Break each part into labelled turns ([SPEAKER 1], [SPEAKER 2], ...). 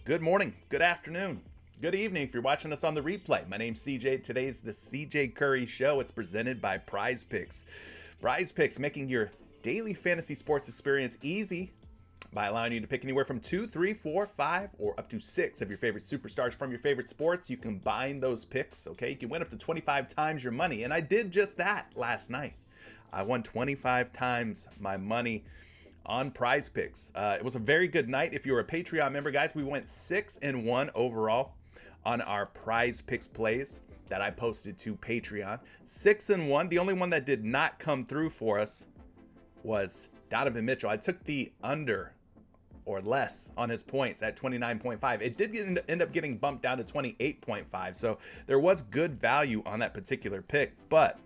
[SPEAKER 1] Good morning, good afternoon, good evening if you're watching us on the replay. My name's CJ. Today's the CJ Curry Show. It's presented by PrizePicks. PrizePicks, making your daily fantasy sports experience easy by allowing you to pick anywhere from 2, 3, 4, 5, or up to 6 of your favorite superstars from your favorite sports. You combine those picks, okay? You can win up to 25 times your money, and I did just that last night. I won 25 times my money on PrizePicks. It was a very good night. If you're a Patreon member, guys, we went 6-1 overall on our PrizePicks plays that I posted to Patreon. 6-1. The only one that did not come through for us was Donovan Mitchell. I took the under or less on his points at 29.5. It did end up getting bumped down to 28.5. So there was good value on that particular pick, but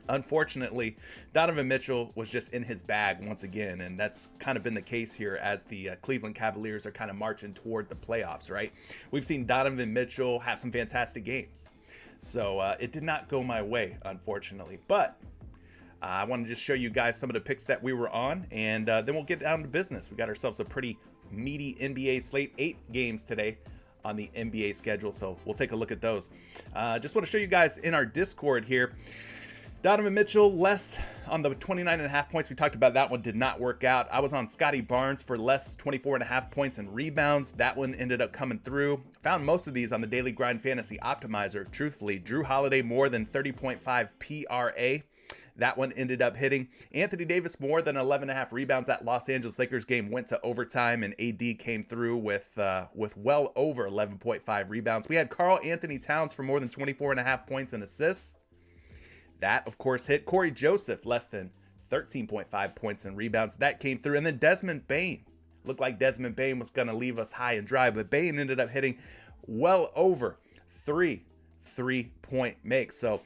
[SPEAKER 1] unfortunately, Donovan Mitchell was just in his bag once again, and that's kind of been the case here as the Cleveland Cavaliers are kind of marching toward the playoffs, right? We've seen Donovan Mitchell have some fantastic games. So it did not go my way, unfortunately. But I want to just show you guys some of the picks that we were on, and then we'll get down to business. We got ourselves a pretty meaty NBA slate, 8 games today on the NBA schedule, so we'll take a look at those. Just want to show you guys in our Discord here. Donovan Mitchell, less on the 29.5 points. We talked about that one, did not work out. I was on Scotty Barnes for less, 24.5 points and rebounds. That one ended up coming through. Found most of these on the Daily Grind Fantasy Optimizer. Truthfully, Drew Holiday more than 30.5 PRA. That one ended up hitting. Anthony Davis more than 11.5 rebounds. That Los Angeles Lakers game went to overtime, and AD came through with well over 11.5 rebounds. We had Karl Anthony Towns for more than 24.5 points and assists. That, of course, hit. Corey Joseph, less than 13.5 points and rebounds. That came through. And then Desmond Bane. Looked like Desmond Bane was going to leave us high and dry, but Bane ended up hitting well over 3 3-point makes. So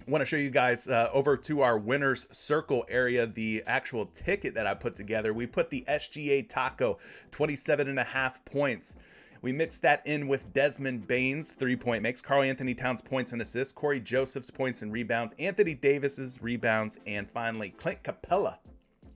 [SPEAKER 1] I want to show you guys over to our winner's circle area, the actual ticket that I put together. We put the SGA Taco, 27.5 points. We mixed that in with Desmond Bane's 3-point makes, Karl Anthony Towns points and assists, Corey Joseph's points and rebounds, Anthony Davis's rebounds, and finally Clint Capella.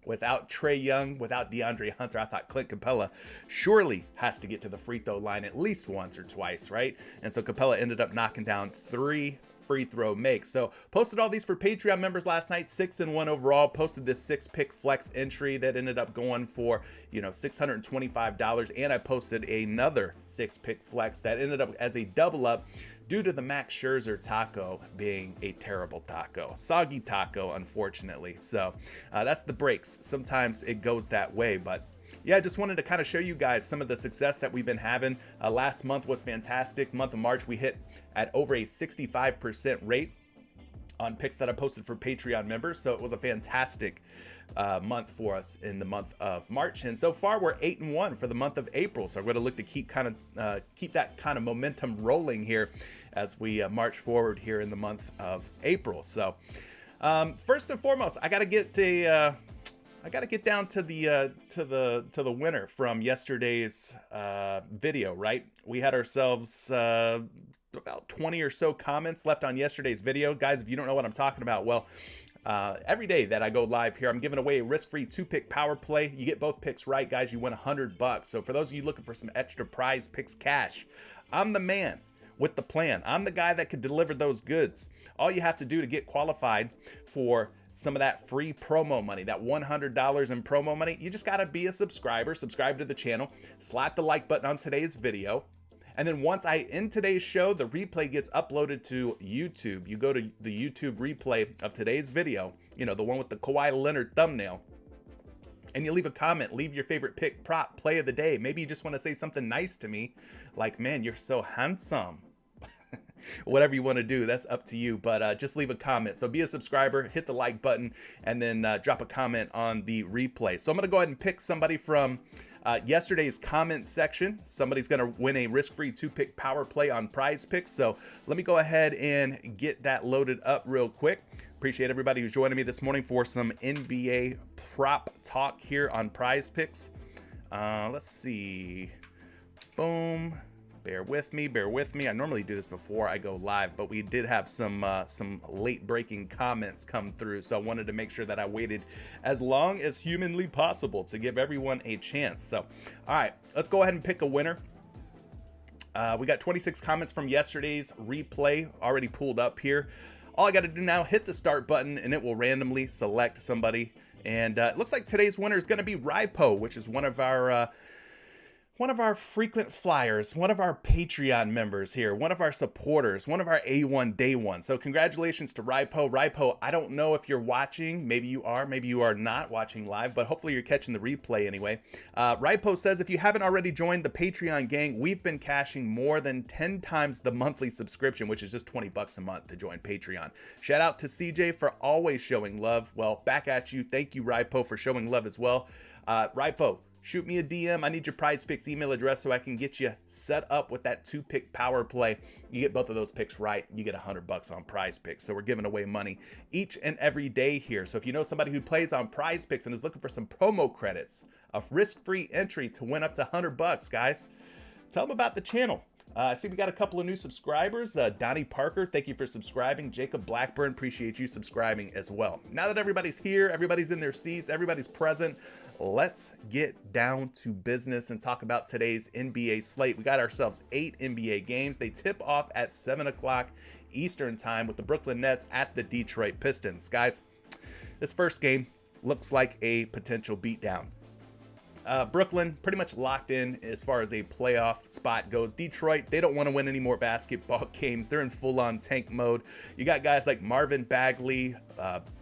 [SPEAKER 1] Without Trae Young, without DeAndre Hunter, I thought Clint Capella surely has to get to the free throw line at least once or twice, right? And so Capella ended up knocking down 3 free throw makes. So posted all these for Patreon members last night, 6-1 overall. Posted this 6-pick flex entry that ended up going for, $625. And I posted another 6-pick flex that ended up as a double up due to the Max Scherzer taco being a terrible taco. Soggy taco, unfortunately. So that's the breaks. Sometimes it goes that way, but yeah, I just wanted to kind of show you guys some of the success that we've been having. Last month was fantastic. Month of March, we hit at over a 65% rate on picks that I posted for Patreon members. So it was a fantastic month for us in the month of March. And so far, we're 8-1 for the month of April. So I'm going to look to keep that kind of momentum rolling here as we march forward here in the month of April. So first and foremost, I got to get down to the winner from yesterday's video, right? We had ourselves about 20 or so comments left on yesterday's video. Guys, if you don't know what I'm talking about, well, every day that I go live here, I'm giving away a risk-free 2-pick power play. You get both picks right, guys, you win $100. So for those of you looking for some extra PrizePicks cash, I'm the man with the plan. I'm the guy that could deliver those goods. All you have to do to get qualified for some of that free promo money, that $100 in promo money, you just got to be a subscriber, subscribe to the channel, slap the like button on today's video. And then once I end today's show, the replay gets uploaded to YouTube. You go to the YouTube replay of today's video, the one with the Kawhi Leonard thumbnail, and you leave a comment, leave your favorite pick, prop, play of the day. Maybe you just want to say something nice to me, like, man, you're so handsome. Whatever you want to do, that's up to you, but just leave a comment. So be a subscriber, hit the like button, and then drop a comment on the replay. So I'm going to go ahead and pick somebody from yesterday's comment section. Somebody's going to win a risk-free 2-pick power play on PrizePicks. So let me go ahead and get that loaded up real quick. Appreciate everybody who's joining me this morning for some NBA prop talk here on PrizePicks. Let's see. Boom. Bear with me. I normally do this before I go live, but we did have some late breaking comments come through, so I wanted to make sure that I waited as long as humanly possible to give everyone a chance. So, all right, let's go ahead and pick a winner. We got 26 comments from yesterday's replay already pulled up here. All I got to do now, hit the start button, and it will randomly select somebody. And it looks like today's winner is going to be Ripo, which is one of our frequent flyers, one of our Patreon members here, one of our supporters, one of our A1 Day One. So congratulations to Ripo. Ripo, I don't know if you're watching. Maybe you are not watching live, but hopefully you're catching the replay anyway. Ripo says, if you haven't already joined the Patreon gang, we've been cashing more than 10 times the monthly subscription, which is just 20 bucks a month to join Patreon. Shout out to CJ for always showing love. Well, back at you. Thank you, Ripo, for showing love as well. Ripo, shoot me a DM. I need your PrizePicks email address so I can get you set up with that 2-pick power play. You get both of those picks right, you get $100 on PrizePicks. So we're giving away money each and every day here. So if you know somebody who plays on PrizePicks and is looking for some promo credits, a risk-free entry to win up to $100, guys, tell them about the channel. I see we got a couple of new subscribers. Donnie Parker, thank you for subscribing. Jacob Blackburn, appreciate you subscribing as well. Now that everybody's here, everybody's in their seats, everybody's present, let's get down to business and talk about today's NBA slate. We got ourselves 8 NBA games. They tip off at 7 o'clock Eastern time with the Brooklyn Nets at the Detroit Pistons. Guys, this first game looks like a potential beatdown. Brooklyn pretty much locked in as far as a playoff spot goes. Detroit, they don't want to win any more basketball games. They're in full-on tank mode. You got guys like Marvin Bagley,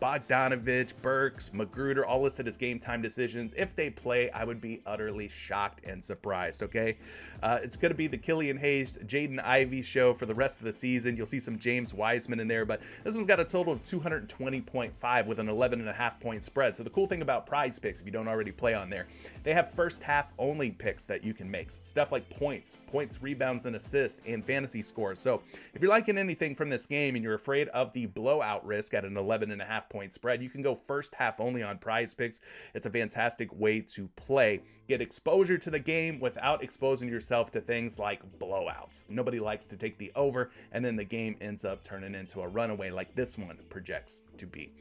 [SPEAKER 1] Bogdanovich, Burks, Magruder, all listed as game time decisions. If they play, I would be utterly shocked and surprised, okay? It's going to be the Killian Hayes, Jaden Ivey show for the rest of the season. You'll see some James Wiseman in there, but this one's got a total of 220.5 with an 11.5-point spread. So the cool thing about PrizePicks, if you don't already play on there, they have first half only picks that you can make. Stuff like points, rebounds, and assists, and fantasy scores. So if you're liking anything from this game and you're afraid of the blowout risk at an 11.5-point spread, you can go first half only on PrizePicks. It's a fantastic way to play. Get exposure to the game without exposing yourself to things like blowouts. Nobody likes to take the over, and then the game ends up turning into a runaway like this one projects to be.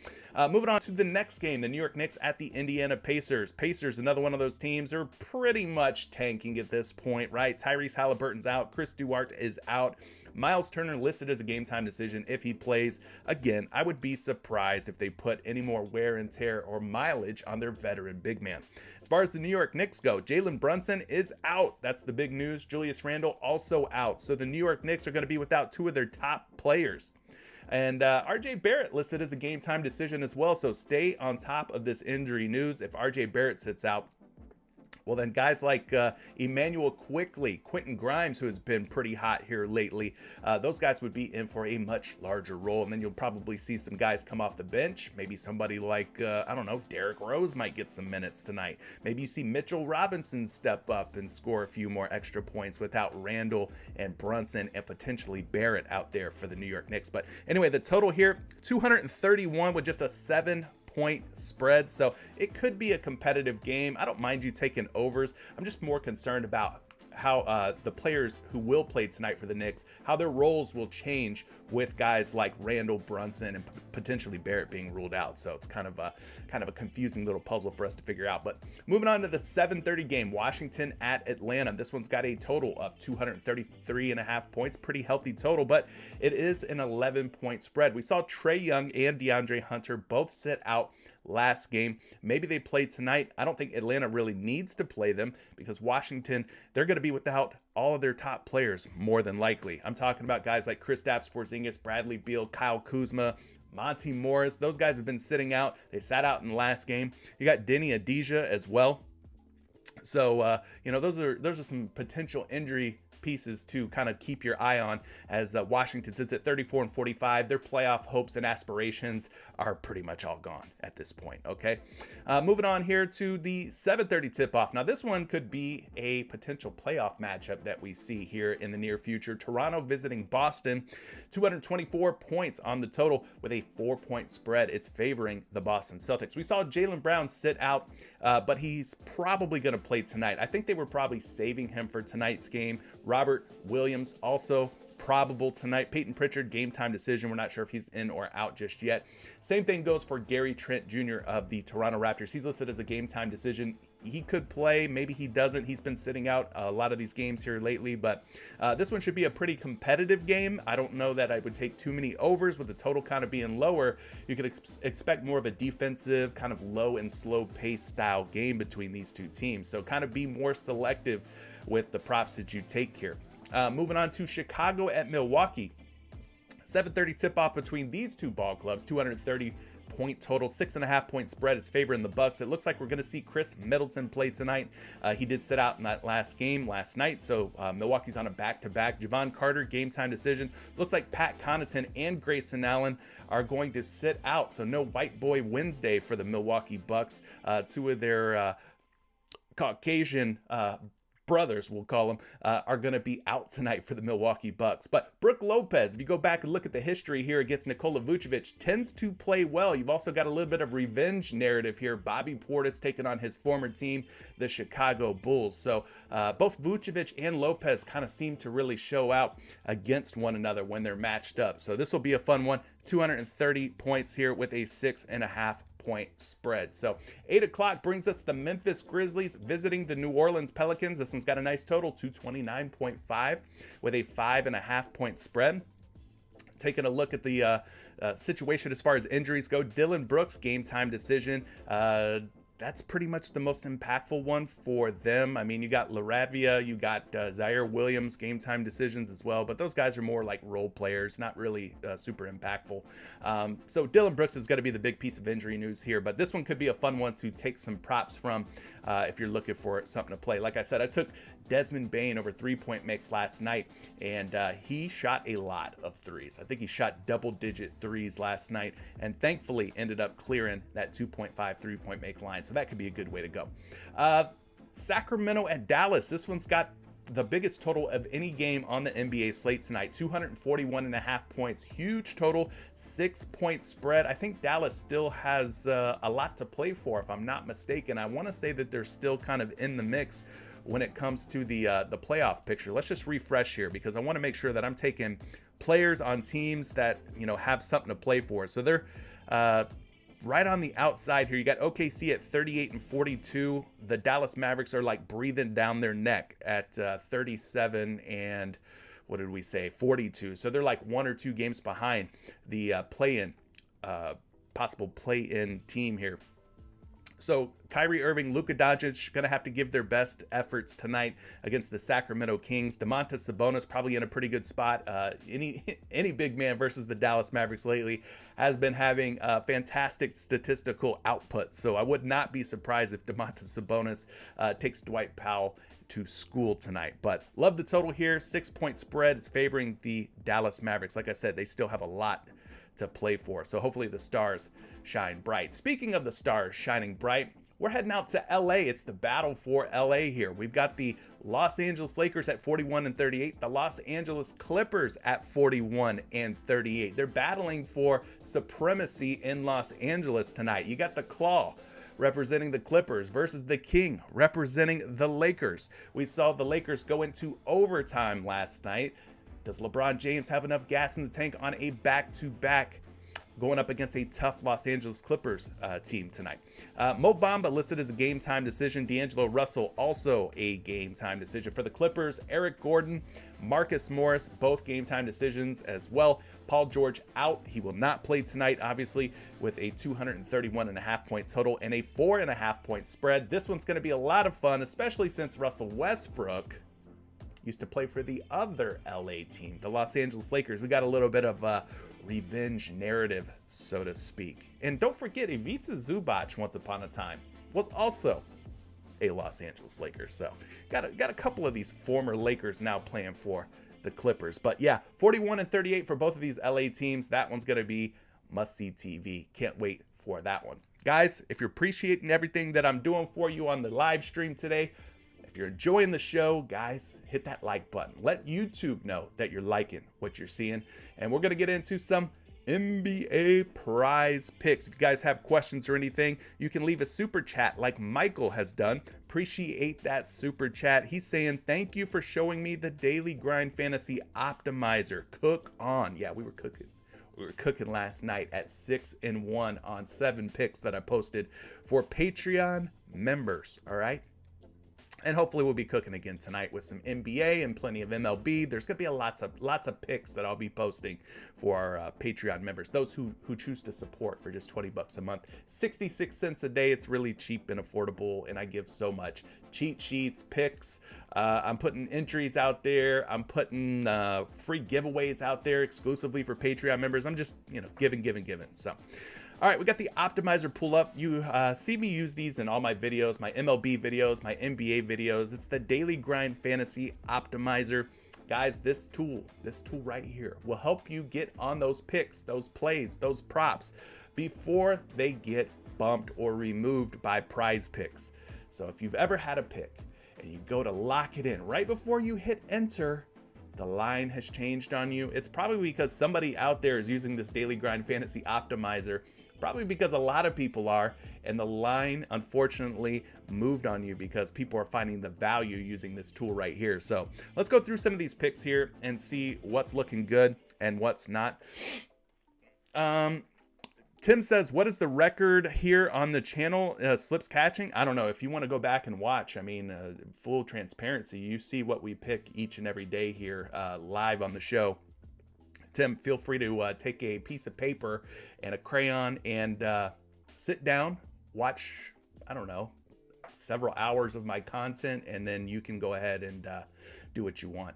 [SPEAKER 1] Moving on to the next game, the New York Knicks at the Indiana Pacers. Pacers, another one of those teams, are pretty much tanking at this point, right? Tyrese Halliburton's out. Chris Duarte is out. Miles Turner listed as a game time decision if he plays. Again, I would be surprised if they put any more wear and tear or mileage on their veteran big man. As far as the New York Knicks go, Jalen Brunson is out. That's the big news. Julius Randle also out. So the New York Knicks are going to be without 2 of their top players. And RJ Barrett listed as a game time decision as well. So stay on top of this injury news. If RJ Barrett sits out, well, then guys like Emmanuel Quickley, Quentin Grimes, who has been pretty hot here lately, those guys would be in for a much larger role. And then you'll probably see some guys come off the bench. Maybe somebody like, I don't know, Derrick Rose might get some minutes tonight. Maybe you see Mitchell Robinson step up and score a few more extra points without Randle and Brunson and potentially Barrett out there for the New York Knicks. But anyway, the total here, 231 with just a 7-point spread, so it could be a competitive game. I don't mind you taking overs. I'm just more concerned about how the players who will play tonight for the Knicks, how their roles will change with guys like Randle, Brunson, and potentially Barrett being ruled out. So it's kind of a confusing little puzzle for us to figure out. But moving on to the 7:30 game, Washington at Atlanta. This one's got a total of 233.5 points, pretty healthy total, but it is an 11-point spread. We saw Trae Young and DeAndre Hunter both sit out last game. Maybe they play tonight. I don't think Atlanta really needs to play them because Washington, they're going to be without all of their top players more than likely. I'm talking about guys like Kristaps Porzingis, Bradley Beal, Kyle Kuzma, Monty Morris. Those guys have been sitting out. They sat out in the last game. You got Denny Adija as well. So, those are some potential injury pieces to kind of keep your eye on as Washington sits at 34-45. Their playoff hopes and aspirations are pretty much all gone at this point. Okay, moving on here to the 7:30 tip-off. Now this one could be a potential playoff matchup that we see here in the near future. Toronto visiting Boston, 224 points on the total with a 4-point spread. It's favoring the Boston Celtics. We saw Jaylen Brown sit out, but he's probably going to play tonight. I think they were probably saving him for tonight's game. Robert Williams also probable tonight. Peyton Pritchard, game time decision. We're not sure if he's in or out just yet. Same thing goes for Gary Trent Jr. of the Toronto Raptors. He's listed as a game time decision. He could play, maybe he doesn't. He's been sitting out a lot of these games here lately, but this one should be a pretty competitive game. I don't know that I would take too many overs with the total kind of being lower. You could expect more of a defensive, kind of low and slow pace style game between these two teams. So kind of be more selective with the props that you take here. Moving on to Chicago at Milwaukee. 7:30 tip-off between these two ball clubs. 230 point total, 6.5 point spread. It's favoring the Bucks. It looks like we're going to see Chris Middleton play tonight. He did sit out in that last game last night, so Milwaukee's on a back-to-back. Javon Carter, game time decision. Looks like Pat Connaughton and Grayson Allen are going to sit out, so no White Boy Wednesday for the Milwaukee Bucks. Two of their Caucasian brothers, we'll call them, are going to be out tonight for the Milwaukee Bucks. But Brook Lopez, if you go back and look at the history here against Nikola Vucevic, tends to play well. You've also got a little bit of revenge narrative here. Bobby Portis taking on his former team, the Chicago Bulls. So both Vucevic and Lopez kind of seem to really show out against one another when they're matched up. So this will be a fun one. 230 points here with a 6.5 point spread. So 8 o'clock brings us the Memphis Grizzlies visiting the New Orleans Pelicans. This one's got a nice total, 229.5 with a 5.5 point spread. Taking a look at the situation as far as injuries go, Dylan Brooks, game time decision. That's pretty much the most impactful one for them. I mean, you got LaRavia, you got Zaire Williams, game time decisions as well, but those guys are more like role players, not really super impactful. So Dylan Brooks is going to be the big piece of injury news here, but this one could be a fun one to take some props from if you're looking for something to play. Like I said, I took Desmond Bane over 3-point makes last night, and he shot a lot of threes. I think he shot double-digit threes last night, and thankfully ended up clearing that 2.5 3-point make line. So that could be a good way to go. Sacramento at Dallas. This one's got the biggest total of any game on the NBA slate tonight, 241.5 points. Huge total, 6-point spread. I think Dallas still has a lot to play for, if I'm not mistaken. I want to say that they're still kind of in the mix when it comes to the playoff picture. Let's just refresh here, because I want to make sure that I'm taking players on teams that, you know, have something to play for. So they're right on the outside here. You got OKC at 38 and 42. The Dallas Mavericks are like breathing down their neck at 37 and what did we say, 42. So they're like 1 or 2 games behind the possible play-in team here. So Kyrie Irving, Luka Doncic going to have to give their best efforts tonight against the Sacramento Kings. Domantas Sabonis probably in a pretty good spot. Any big man versus the Dallas Mavericks lately has been having fantastic statistical output. So I would not be surprised if Domantas Sabonis takes Dwight Powell to school tonight. But love the total here, 6-point spread. It's favoring the Dallas Mavericks. Like I said, they still have a lot to play for. So hopefully the stars shine bright. Speaking of the stars shining bright, we're heading out to LA. It's the battle for LA here. We've got the Los Angeles Lakers at 41 and 38, the Los Angeles Clippers at 41 and 38. They're battling for supremacy in Los Angeles tonight. You got the Claw representing the Clippers versus the King representing the Lakers. We saw the Lakers go into overtime last night. Does LeBron James have enough gas in the tank on a back-to-back going up against a tough Los Angeles Clippers team tonight? Mo Bamba listed as a game-time decision. D'Angelo Russell also a game-time decision. For the Clippers, Eric Gordon, Marcus Morris, both game-time decisions as well. Paul George out. He will not play tonight, obviously, with a 231.5 point total and a 4.5 point spread. This one's going to be a lot of fun, especially since Russell Westbrook used to play for the other LA team, the Los Angeles Lakers. We got a little bit of revenge narrative, so to speak. And don't forget, Ivica Zubac, once upon a time, was also a Los Angeles Laker. So got a couple of these former Lakers now playing for the Clippers. But yeah, 41 and 38 for both of these LA teams. That one's going to be must-see TV. Can't wait for that one. Guys, if you're appreciating everything that I'm doing for you on the live stream today, if you're enjoying the show, guys, hit that like button. Let YouTube know that you're liking what you're seeing. And we're going to get into some NBA prize picks. If you guys have questions or anything, you can leave a super chat like Michael has done. Appreciate that super chat. He's saying, thank you for showing me the daily grind fantasy optimizer. Cook on. Yeah, we were cooking. We were cooking last night at 6-1 on 7 picks that I posted for Patreon members. All right. And hopefully we'll be cooking again tonight with some NBA and plenty of MLB. There's going to be lots of picks that I'll be posting for our Patreon members, those who choose to support for just 20 bucks a month. 66 cents a day. It's really cheap and affordable, and I give so much. Cheat sheets, picks. I'm putting entries out there. I'm putting free giveaways out there exclusively for Patreon members. I'm just, giving. So, all right, we got the optimizer pull up. You see me use these in all my videos, my MLB videos, my NBA videos. It's the Daily Grind Fantasy Optimizer. Guys, this tool right here will help you get on those picks, those plays, those props before they get bumped or removed by PrizePicks. So if you've ever had a pick and you go to lock it in right before you hit enter, the line has changed on you. It's probably because somebody out there is using this Daily Grind Fantasy Optimizer. Probably because a lot of people are, and the line unfortunately moved on you because people are finding the value using this tool right here. So let's go through some of these picks here and see what's looking good and what's not. Tim says, what is the record here on the channel? Slips catching? I don't know. If you want to go back and watch, I mean, full transparency, you see what we pick each and every day here live on the show. Tim, feel free to take a piece of paper and a crayon and sit down, watch, I don't know, several hours of my content, and then you can go ahead and do what you want.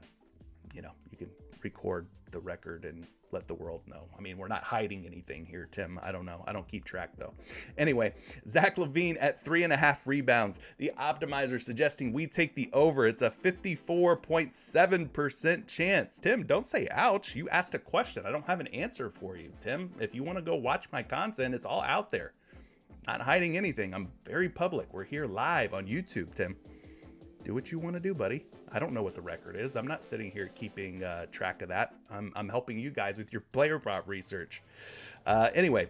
[SPEAKER 1] You can record the record and let the world know. I mean, we're not hiding anything here, Tim. I don't know. I don't keep track, though. Anyway, Zach LaVine at 3.5 rebounds. The optimizer suggesting we take the over. It's a 54.7% chance. Tim, don't say ouch. You asked a question. I don't have an answer for you, Tim. If you want to go watch my content, it's all out there. Not hiding anything. I'm very public. We're here live on YouTube, Tim. Do what you want to do, buddy. I don't know what the record is. I'm not sitting here keeping track of that. I'm helping you guys with your player prop research. Anyway,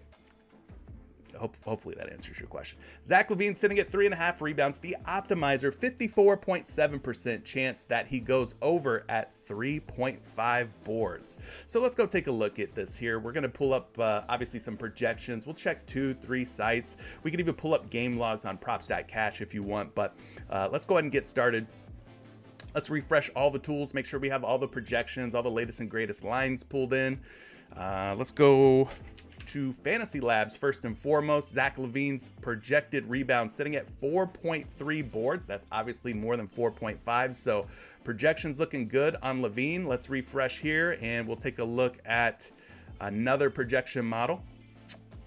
[SPEAKER 1] hopefully that answers your question. Zach LaVine sitting at 3.5 rebounds. The optimizer, 54.7% chance that he goes over at 3.5 boards. So let's go take a look at this here. We're going to pull up obviously some projections. We'll check 2-3 sites. We can even pull up game logs on props.cash if you want, but let's go ahead and get started. Let's refresh all the tools, make sure we have all the projections, all the latest and greatest lines pulled in. Let's go to Fantasy Labs first and foremost. Zach LaVine's projected rebound sitting at 4.3 boards. That's obviously more than 4.5. So projections looking good on LaVine. Let's refresh here and we'll take a look at another projection model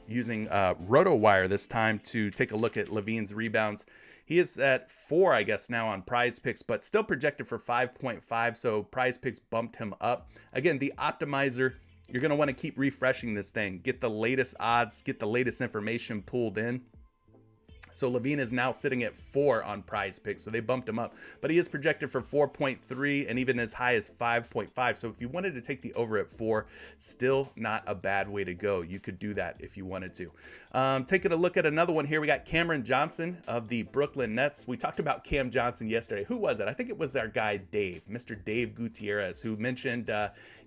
[SPEAKER 1] using RotoWire this time to take a look at LaVine's rebounds. He is at 4, I guess, now on PrizePicks, but still projected for 5.5. So PrizePicks bumped him up. Again, the optimizer, you're going to want to keep refreshing this thing. Get the latest odds, get the latest information pulled in. So LaVine is now sitting at 4 on PrizePicks, so they bumped him up. But he is projected for 4.3 and even as high as 5.5. So if you wanted to take the over at 4, still not a bad way to go. You could do that if you wanted to. Taking a look at another one here, we got Cameron Johnson of the Brooklyn Nets. We talked about Cam Johnson yesterday. Who was it? I think it was our guy Dave, Mr. Dave Gutierrez, who mentioned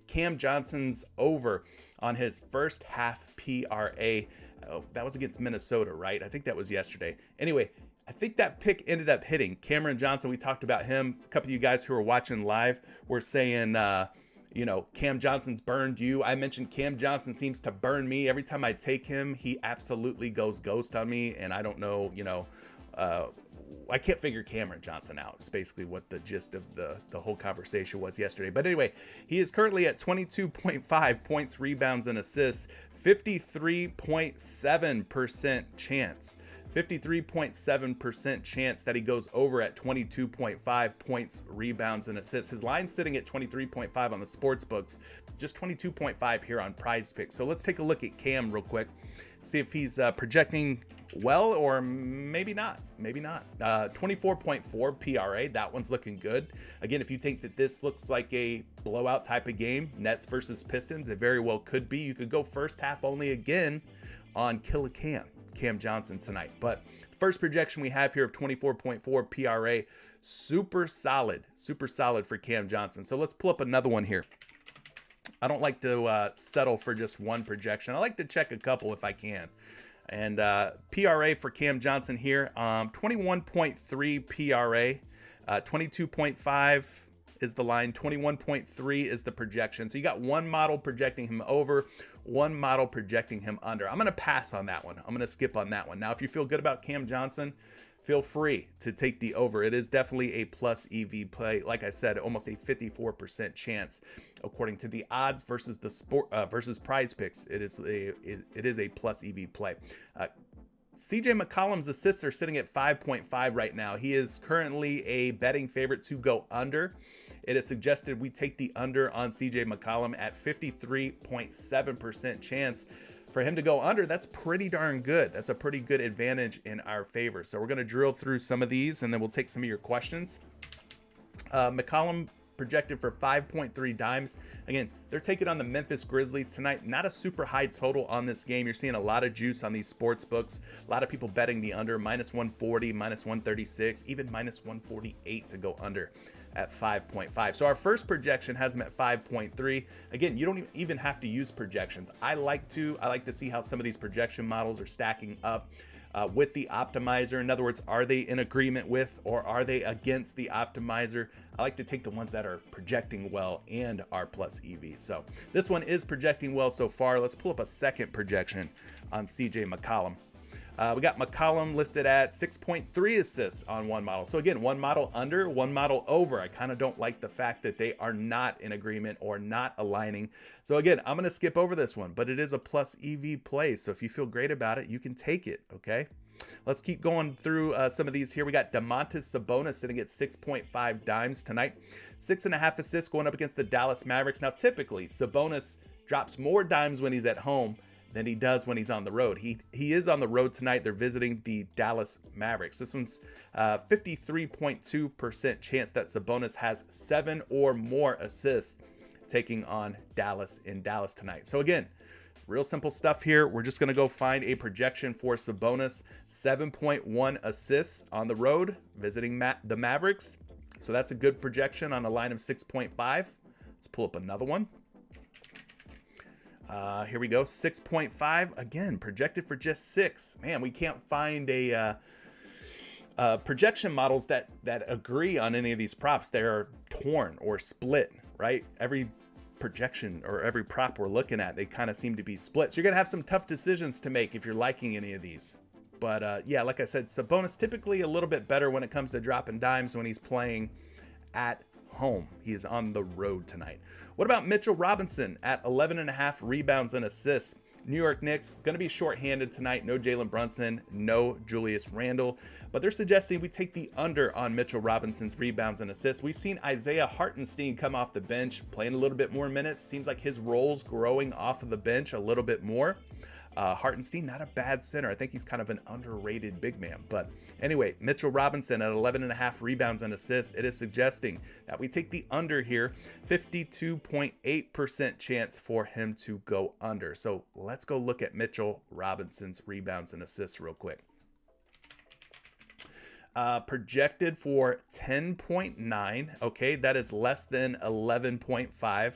[SPEAKER 1] Cam Johnson's over on his first half PRA. Oh, that was against Minnesota, right? I think that was yesterday. Anyway, I think that pick ended up hitting. Cameron Johnson, we talked about him. A couple of you guys who are watching live were saying, Cam Johnson's burned you. I mentioned Cam Johnson seems to burn me. Every time I take him, he absolutely goes ghost on me. And I don't know, I can't figure Cameron Johnson out. It's basically what the gist of the whole conversation was yesterday. But anyway, he is currently at 22.5 points, rebounds, and assists. 53.7% chance. 53.7% chance that he goes over at 22.5 points, rebounds, and assists. His line's sitting at 23.5 on the sports books, just 22.5 here on PrizePicks. So let's take a look at Cam real quick. See if he's projecting well, or maybe not. Maybe not. 24.4 PRA. That one's looking good. Again, if you think that this looks like a blowout type of game, Nets versus Pistons, it very well could be. You could go first half only again on Kill a Cam Johnson tonight. But the first projection we have here of 24.4 PRA, super solid for Cam Johnson. So let's pull up another one here. I don't like to settle for just one projection. I like to check a couple if I can. And PRA for Cam Johnson here, 21.3 PRA, 22.5 is the line, 21.3 is the projection. So you got one model projecting him over, one model projecting him under. I'm going to pass on that one. I'm going to skip on that one. Now, if you feel good about Cam Johnson, feel free to take the over. It is definitely a plus EV play. Like I said, almost a 54% chance according to the odds versus the sport versus PrizePicks. It is a plus EV play. CJ McCollum's assists are sitting at 5.5 right now. He is currently a betting favorite to go under. It is suggested we take the under on CJ McCollum at 53.7% chance. For him to go under, that's pretty darn good. That's a pretty good advantage in our favor. So we're going to drill through some of these, and then we'll take some of your questions. McCollum projected for 5.3 dimes. Again, they're taking on the Memphis Grizzlies tonight. Not a super high total on this game. You're seeing a lot of juice on these sports books. A lot of people betting the under, minus 140, minus 136, even minus 148 to go under at 5.5. So our first projection has them at 5.3. Again, you don't even have to use projections. I like to see how some of these projection models are stacking up with the optimizer. In other words, are they in agreement with or are they against the optimizer? I like to take the ones that are projecting well and are plus EV. So this one is projecting well so far. Let's pull up a second projection on CJ McCollum. We got McCollum listed at 6.3 assists on one model. So again, one model under, one model over. I kind of don't like the fact that they are not in agreement or not aligning. So again, I'm going to skip over this one, but it is a plus EV play. So if you feel great about it, you can take it. Okay. Let's keep going through some of these here. We got Domantas Sabonis sitting at 6.5 dimes tonight. 6.5 assists going up against the Dallas Mavericks. Now, typically, Sabonis drops more dimes when he's at home than he does when he's on the road. He is on the road tonight. They're visiting the Dallas Mavericks. This one's 53.2% chance that Sabonis has 7 or more assists taking on Dallas in Dallas tonight. So again, real simple stuff here. We're just going to go find a projection for Sabonis. 7.1 assists on the road visiting the Mavericks. So that's a good projection on a line of 6.5. Let's pull up another one. Here we go, 6.5, again, projected for just 6. Man, we can't find a projection models that agree on any of these props. They're torn or split, right? Every projection or every prop we're looking at, they kind of seem to be split. So you're going to have some tough decisions to make if you're liking any of these. But yeah, like I said, Sabonis typically a little bit better when it comes to dropping dimes when he's playing at home. He is on the road tonight. What about Mitchell Robinson at 11.5 rebounds and assists? New York Knicks going to be shorthanded tonight. No Jalen Brunson, no Julius Randle, but they're suggesting we take the under on Mitchell Robinson's rebounds and assists. We've seen Isaiah Hartenstein come off the bench, playing a little bit more minutes. Seems like his role's growing off of the bench a little bit more. Hartenstein, not a bad center. I think he's kind of an underrated big man. But anyway, Mitchell Robinson at 11.5 rebounds and assists. It is suggesting that we take the under here. 52.8% chance for him to go under. So let's go look at Mitchell Robinson's rebounds and assists real quick. Projected for 10.9. Okay, that is less than 11.5.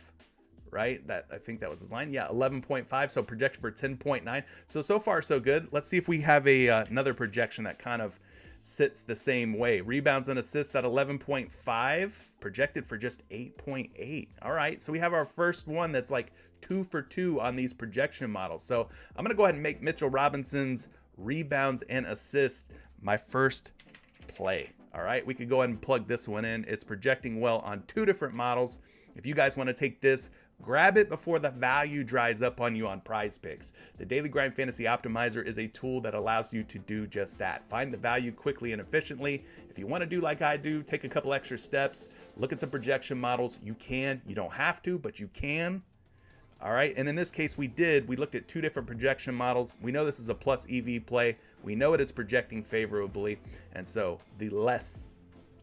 [SPEAKER 1] Right? That, I think that was his line. Yeah, 11.5. So projected for 10.9. So far so good. Let's see if we have another projection that kind of sits the same way. Rebounds and assists at 11.5, projected for just 8.8. All right, so we have our first one that's like 2 for 2 on these projection models. So I'm going to go ahead and make Mitchell Robinson's rebounds and assists my first play. All right, we could go ahead and plug this one in. It's projecting well on 2 different models. If you guys want to take this, grab it before the value dries up on you on PrizePicks. The Daily Grind Fantasy Optimizer is a tool that allows you to do just that. Find the value quickly and efficiently. If you want to do like I do, take a couple extra steps, look at some projection models. You can, you don't have to, but you can. All right, and in this case we looked at two different projection models. We know this is a plus EV play. We know it is projecting favorably, and so the less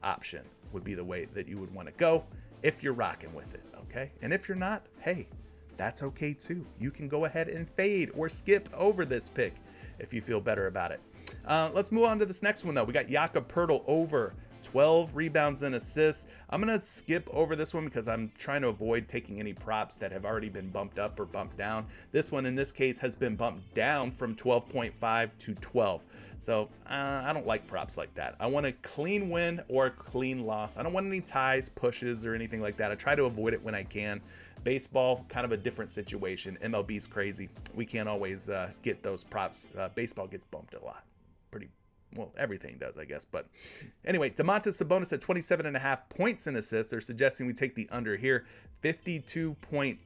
[SPEAKER 1] option would be the way that you would want to go if you're rocking with it, okay? And if you're not, hey, that's okay too. You can go ahead and fade or skip over this pick if you feel better about it. Let's move on to this next one though. We got Jakob Poeltl over 12 rebounds and assists. I'm going to skip over this one because I'm trying to avoid taking any props that have already been bumped up or bumped down. This one in this case has been bumped down from 12.5 to 12. So I don't like props like that. I want a clean win or a clean loss. I don't want any ties, pushes, or anything like that. I try to avoid it when I can. Baseball, kind of a different situation. MLB's crazy. We can't always get those props. Baseball gets bumped a lot. Well, everything does, I guess. But anyway, Domantas Sabonis at 27.5 points and assists. They're suggesting we take the under here. 52.8%.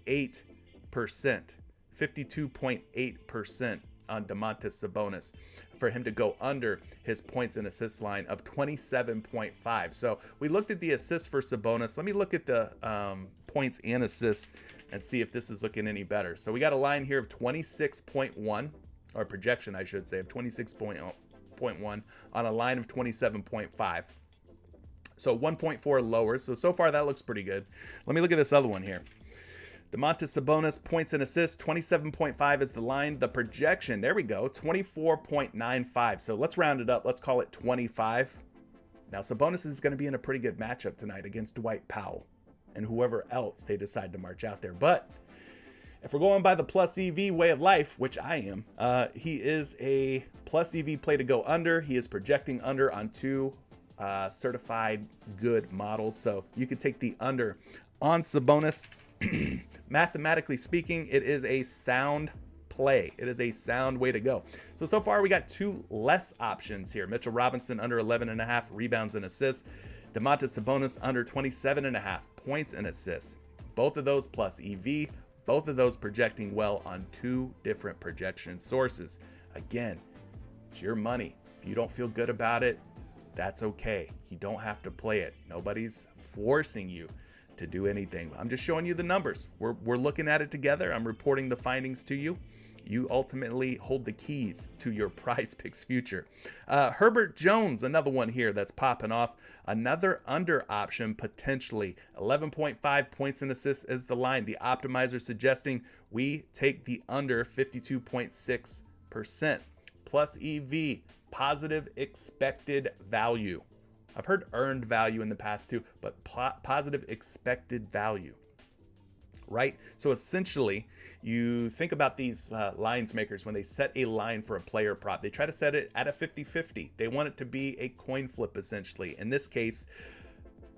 [SPEAKER 1] 52.8% on Domantas Sabonis for him to go under his points and assists line of 27.5. So we looked at the assists for Sabonis. Let me look at the points and assists and see if this is looking any better. So we got a line here of 26.1, or projection, I should say, of 26.1 on a line of 27.5. So 1.4 lower. So far that looks pretty good. Let me look at this other one here. Domantas Sabonis points and assists, 27.5 is the line. The projection, there we go, 24.95. So let's round it up. Let's call it 25. Now Sabonis is going to be in a pretty good matchup tonight against Dwight Powell and whoever else they decide to march out there. But if we're going by the plus EV way of life, which I am, he is a plus EV play to go under. He is projecting under on two certified good models. So you could take the under on Sabonis. Mathematically speaking, it is a sound play. It is a sound way to go. So far we got two less options here. Mitchell Robinson under 11.5 rebounds and assists. Domantas Sabonis under 27.5 points and assists. Both of those plus EV. Both of those projecting well on two different projection sources. Again, it's your money. If you don't feel good about it, that's okay. You don't have to play it. Nobody's forcing you to do anything. I'm just showing you the numbers. We're looking at it together. I'm reporting the findings to you. You ultimately hold the keys to your PrizePicks future. Herbert Jones, another one here that's popping off. Another under option potentially. 11.5 points and assists is the line. The optimizer suggesting we take the under 52.6%. Plus EV, positive expected value. I've heard earned value in the past too, but positive expected value. Right? So essentially, you think about these lines makers when they set a line for a player prop. They try to set it at a 50-50. They want it to be a coin flip, essentially. In this case,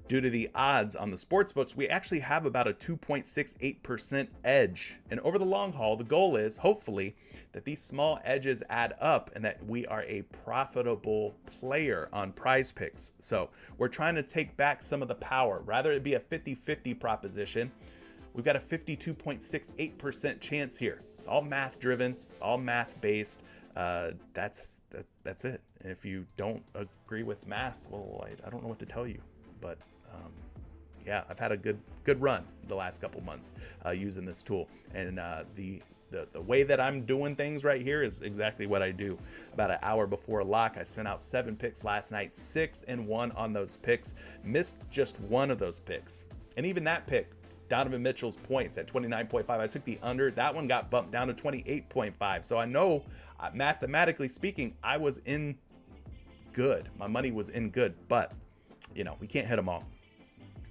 [SPEAKER 1] due to the odds on the sports books, we actually have about a 2.68% edge. And over the long haul, the goal is, hopefully, that these small edges add up and that we are a profitable player on PrizePicks. So we're trying to take back some of the power. Rather it be a 50-50 proposition, we've got a 52.68% chance here. It's all math driven. It's all math based. That's it. And if you don't agree with math, well, I don't know what to tell you. But yeah, I've had a good run the last couple months using this tool. And the way that I'm doing things right here is exactly what I do. About an hour before lock, I sent out 7 picks last night, 6-1 on those picks. Missed just one of those picks. And even that pick, Donovan Mitchell's points at 29.5. I took the under. That one got bumped down to 28.5. So I know, mathematically speaking, I was in good. My money was in good, but you know, we can't hit them all.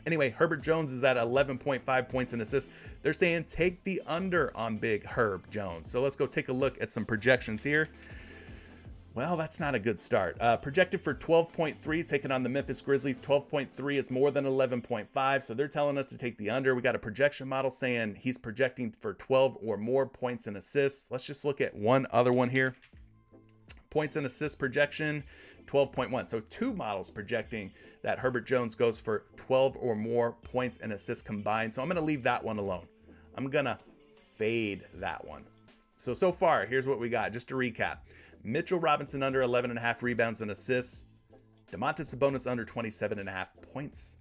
[SPEAKER 1] Anyway, Herbert Jones is at 11.5 points and assists. They're saying take the under on Big Herb Jones. So let's go take a look at some projections here. Well, that's not a good start. Projected for 12.3, taking on the Memphis Grizzlies. 12.3 is more than 11.5, so they're telling us to take the under. We got a projection model saying he's projecting for 12 or more points and assists. Let's just look at one other one here. Points and assists projection, 12.1. So two models projecting that Herbert Jones goes for 12 or more points and assists combined. So I'm going to leave that one alone. I'm going to fade that one. So far, here's what we got. Just to recap. Mitchell Robinson under 11.5 rebounds and assists. Domantas Sabonis under 27.5 points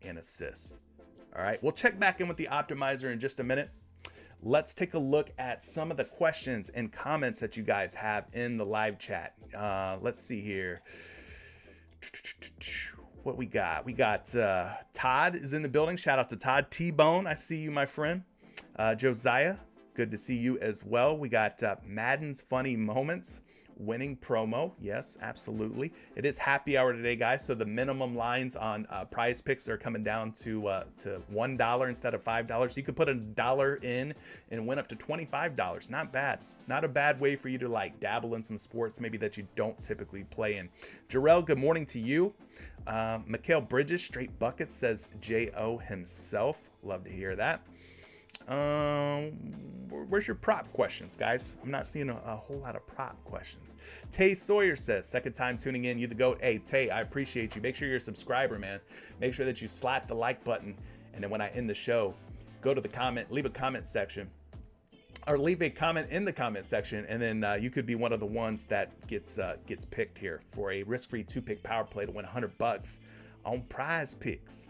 [SPEAKER 1] and assists. All right, we'll check back in with the optimizer in just a minute. let's take a look at some of the questions and comments that you guys have in the live chat. Let's see here. What we got? We got Todd is in the building. Shout out to Todd. T-Bone, I see you, my friend. Josiah, good to see you as well. We got Madden's Funny Moments. Winning promo. Yes, absolutely. It is happy hour today, guys. So the minimum lines on PrizePicks are coming down to $1 instead of $5. You could put $1 in and win up to $25. Not bad. Not a bad way for you to like dabble in some sports maybe that you don't typically play in. Jarrell, good morning to you. Mikhail Bridges, straight buckets, says J.O. himself. Love to hear that. Where's your prop questions, guys? I'm not seeing a whole lot of prop questions. Tay Sawyer says, second time tuning in, you the GOAT. Hey, Tay, I appreciate you. Make sure you're a subscriber, man. Make sure that you slap the like button. And then when I end the show, go to the comment, leave a comment section, or leave a comment in the comment section. And then you could be one of the ones that gets picked here for a risk-free 2-pick power play to win $100 on PrizePicks.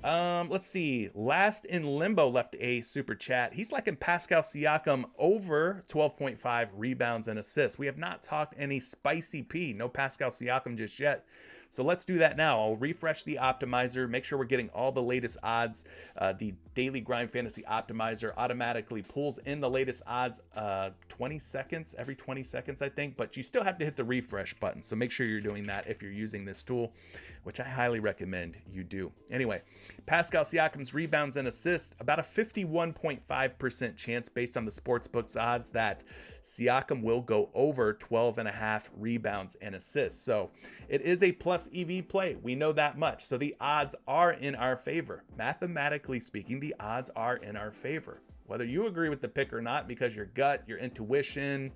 [SPEAKER 1] Let's see. Last in Limbo left a super chat. He's liking Pascal Siakam over 12.5 rebounds and assists. We have not talked any spicy P. No Pascal Siakam just yet. So let's do that now. I'll refresh the optimizer, make sure we're getting all the latest odds. The Daily Grind Fantasy Optimizer automatically pulls in the latest odds 20 seconds, every 20 seconds, I think. But you still have to hit the refresh button. So make sure you're doing that if you're using this tool, which I highly recommend you do. Anyway, Pascal Siakam's rebounds and assists, about a 51.5% chance based on the sportsbook's odds that Siakam will go over 12.5 rebounds and assists. So it is a plus EV play. We know that much. So the odds are in our favor. Mathematically speaking, the odds are in our favor. Whether you agree with the pick or not, because your gut, your intuition,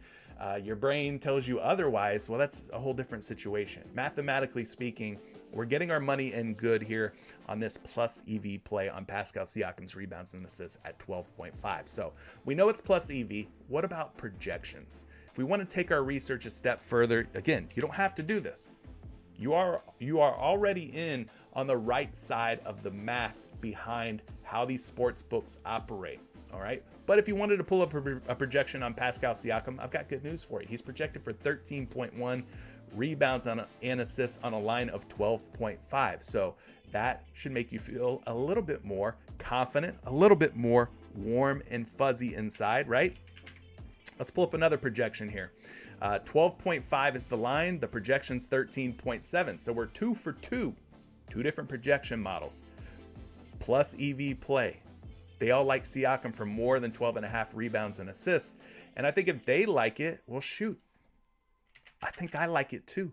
[SPEAKER 1] your brain tells you otherwise, well, that's a whole different situation. Mathematically speaking, we're getting our money in good here on this plus EV play on Pascal Siakam's rebounds and assists at 12.5. So we know it's plus EV. What about projections? If we want to take our research a step further, again, you don't have to do this. You are already in on the right side of the math behind how these sports books operate. All right. But if you wanted to pull up a projection on Pascal Siakam, I've got good news for you. He's projected for 13.1 rebounds and assists on a line of 12.5. So that should make you feel a little bit more confident, a little bit more warm and fuzzy inside, right? Let's pull up another projection here. 12.5 is the line. The projection's 13.7. So we're 2 for 2. Two different projection models. Plus EV play. They all like Siakam for more than 12.5 rebounds and assists. And I think if they like it, well, shoot, I think I like it too.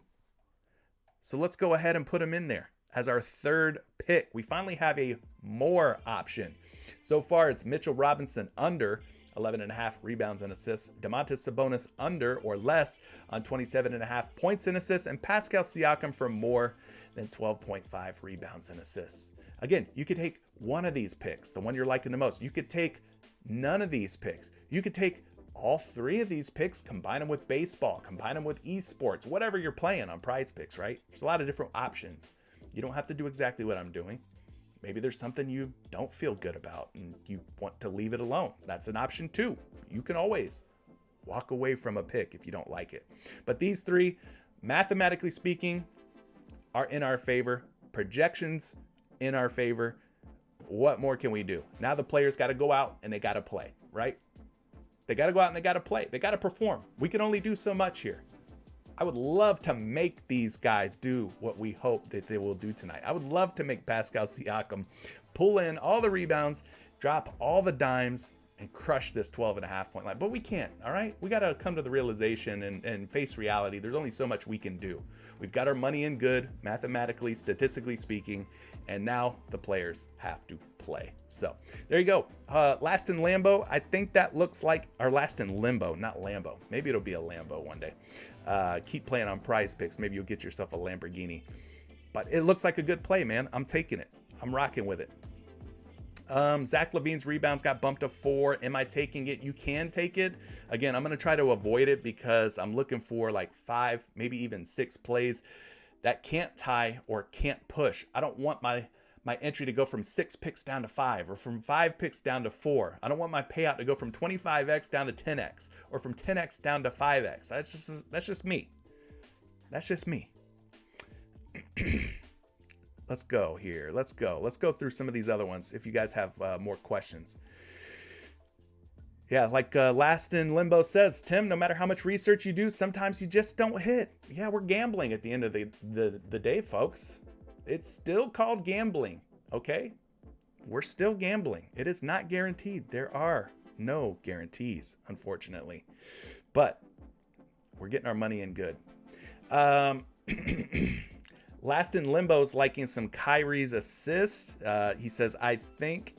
[SPEAKER 1] So let's go ahead and put him in there as our third pick. We finally have a more option. So far, it's Mitchell Robinson under 11.5 rebounds and assists, Domantas Sabonis under or less on 27.5 points and assists, and Pascal Siakam for more than 12.5 rebounds and assists. Again, you could take one of these picks, the one you're liking the most. You could take none of these picks. You could take all three of these picks, combine them with baseball, combine them with esports, whatever you're playing on PrizePicks, right? There's a lot of different options. You don't have to do exactly what I'm doing. Maybe there's something you don't feel good about and you want to leave it alone. That's an option too. You can always walk away from a pick if you don't like it. But these three, mathematically speaking, are in our favor. Projections in our favor. What more can we do? Now the players got to go out and they got to play, right? They got to go out and they got to play. They got to perform. We can only do so much here. I would love to make these guys do what we hope that they will do tonight. I would love to make Pascal Siakam pull in all the rebounds, drop all the dimes, and crush this 12.5 point line. But we can't, all right? We got to come to the realization and face reality. There's only so much we can do. We've got our money in good, mathematically, statistically speaking, and now the players have to play. So there you go. Last in Lambo, I think that looks like our last in Limbo, not Lambo. Maybe it'll be a Lambo one day. Keep playing on PrizePicks. Maybe you'll get yourself a Lamborghini. But it looks like a good play, man. I'm taking it. I'm rocking with it. Zach LaVine's rebounds got bumped to 4. Am I taking it? You can take it. Again, I'm going to try to avoid it because I'm looking for like 5, maybe even 6 plays that can't tie or can't push. I don't want my my entry to go from 6 picks down to 5, or from 5 picks down to 4. I don't want my payout to go from 25x down to 10x, or from 10x down to 5x. That's just me. That's just me. Let's go here. Let's go through some of these other ones if you guys have more questions. Yeah, like Last in Limbo says, Tim, no matter how much research you do, sometimes you just don't hit. Yeah, we're gambling at the end of the day, folks. It's still called gambling, okay? We're still gambling. It is not guaranteed. There are no guarantees, unfortunately. But we're getting our money in good. Last in Limbo's liking some Kyrie's assists. He says, I think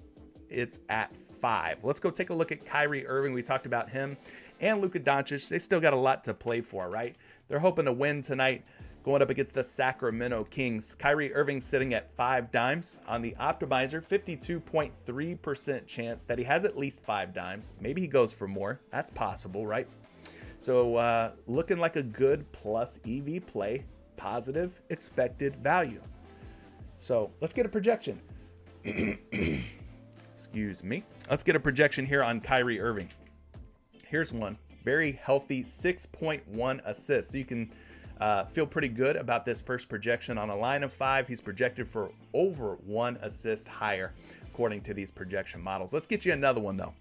[SPEAKER 1] it's at 5. Let's go take a look at Kyrie Irving. We talked about him and Luka Doncic. They still got a lot to play for, right? They're hoping to win tonight, going up against the Sacramento Kings. Kyrie Irving sitting at 5 dimes on the optimizer, 52.3% chance that he has at least 5 dimes. Maybe he goes for more. That's possible, right? So looking like a good plus EV play, positive expected value. So let's get a projection. Excuse me. Let's get a projection here on Kyrie Irving. Here's one. Very healthy 6.1 assists. So you can feel pretty good about this first projection. On a line of 5, he's projected for over 1 assist higher, according to these projection models. Let's get you another one, though.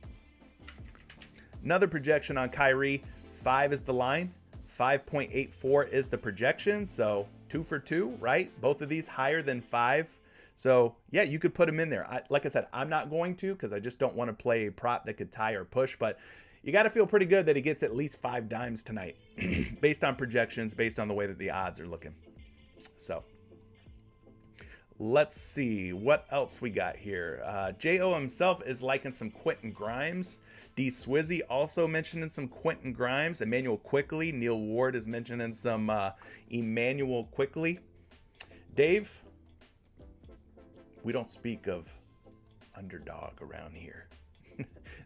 [SPEAKER 1] Another projection on Kyrie. 5 is the line. 5.84 is the projection. So 2 for 2, right? Both of these higher than 5. So yeah, you could put him in there. Like I said, I'm not going to, because I just don't want to play a prop that could tie or push, but you got to feel pretty good that he gets at least 5 dimes tonight based on projections, based on the way that the odds are looking. So let's see what else we got here. J.O. himself is liking some Quentin Grimes. D. Swizzy also mentioning some Quentin Grimes. Emmanuel Quickly. Neil Ward is mentioning some Emmanuel Quickly. Dave, we don't speak of underdog around here.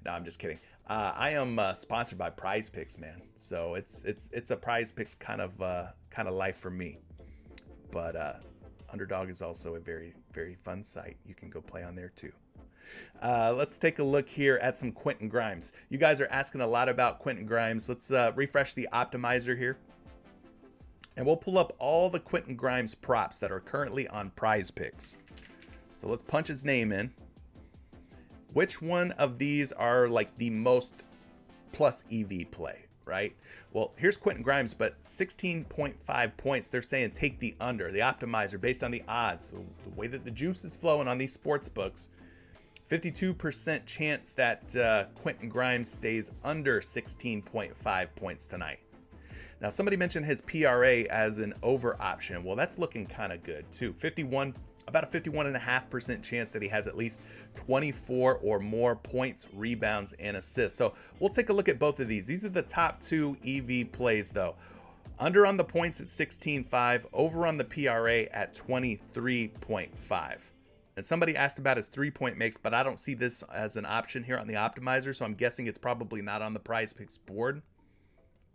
[SPEAKER 1] No, I'm just kidding. I am sponsored by PrizePicks, man. So it's a PrizePicks kind of life for me. But underdog is also a very, very fun site. You can go play on there too. Let's take a look here at some Quentin Grimes. You guys are asking a lot about Quentin Grimes. Let's refresh the optimizer here. And we'll pull up all the Quentin Grimes props that are currently on PrizePicks. So let's punch his name in. Which one of these are like the most plus EV play, right? Well, here's Quentin Grimes, but 16.5 points. They're saying take the under, the optimizer, based on the odds. So the way that the juice is flowing on these sports books, 52% chance that Quentin Grimes stays under 16.5 points tonight. Now, somebody mentioned his PRA as an over option. Well, that's looking kind of good too. About a 51.5% chance that he has at least 24 or more points, rebounds, and assists. So we'll take a look at both of these. These are the top 2 EV plays, though. Under on the points at 16.5, over on the PRA at 23.5. And somebody asked about his 3-point makes, but I don't see this as an option here on the optimizer, so I'm guessing it's probably not on the PrizePicks board.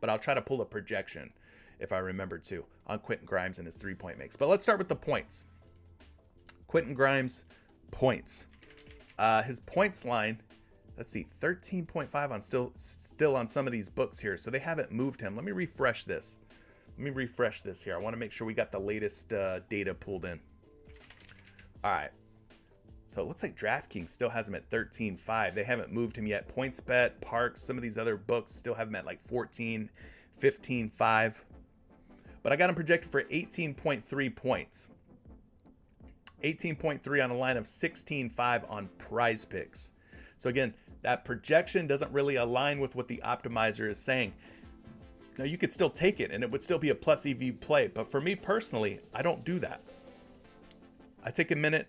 [SPEAKER 1] But I'll try to pull a projection, if I remember to, on Quentin Grimes and his 3-point makes. But let's start with the points. Quentin Grimes points. His points line, let's see, 13.5 on still on some of these books here. So they haven't moved him. Let me refresh this. Here. I want to make sure we got the latest data pulled in. All right. So it looks like DraftKings still has him at 13.5. They haven't moved him yet. PointsBet, Parks, some of these other books still have him at like 14, 15.5. But I got him projected for 18.3 points. 18.3 on a line of 16.5 on PrizePicks. So again, that projection doesn't really align with what the optimizer is saying. Now you could still take it and it would still be a plus EV play, but for me personally, I don't do that. I take a minute,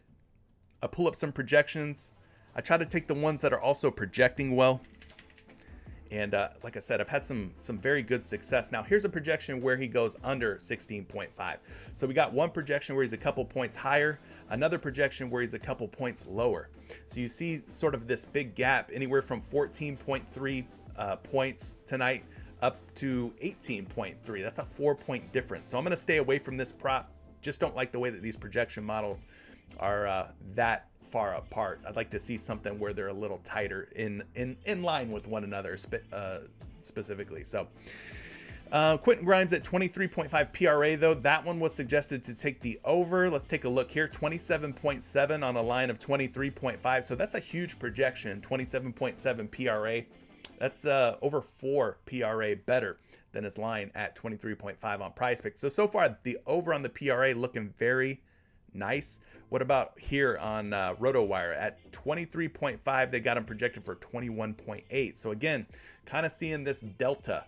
[SPEAKER 1] I pull up some projections, I try to take the ones that are also projecting well. And like I said, I've had some very good success. Now here's a projection where he goes under 16.5. So we got one projection where he's a couple points higher, another projection where he's a couple points lower. So you see sort of this big gap, anywhere from 14.3 points tonight up to 18.3. That's a 4-point difference. So I'm going to stay away from this prop. Just don't like the way that these projection models are that far apart. I'd like to see something where they're a little tighter in line with one another specifically. So Quentin Grimes at 23.5 PRA, though. That one was suggested to take the over. Let's take a look here. 27.7 on a line of 23.5. So that's a huge projection. 27.7 PRA. That's over 4 PRA better than his line at 23.5 on PrizePicks. So far, the over on the PRA looking very nice. What about here on RotoWire at 23.5? They got him projected for 21.8. So again, kind of seeing this delta,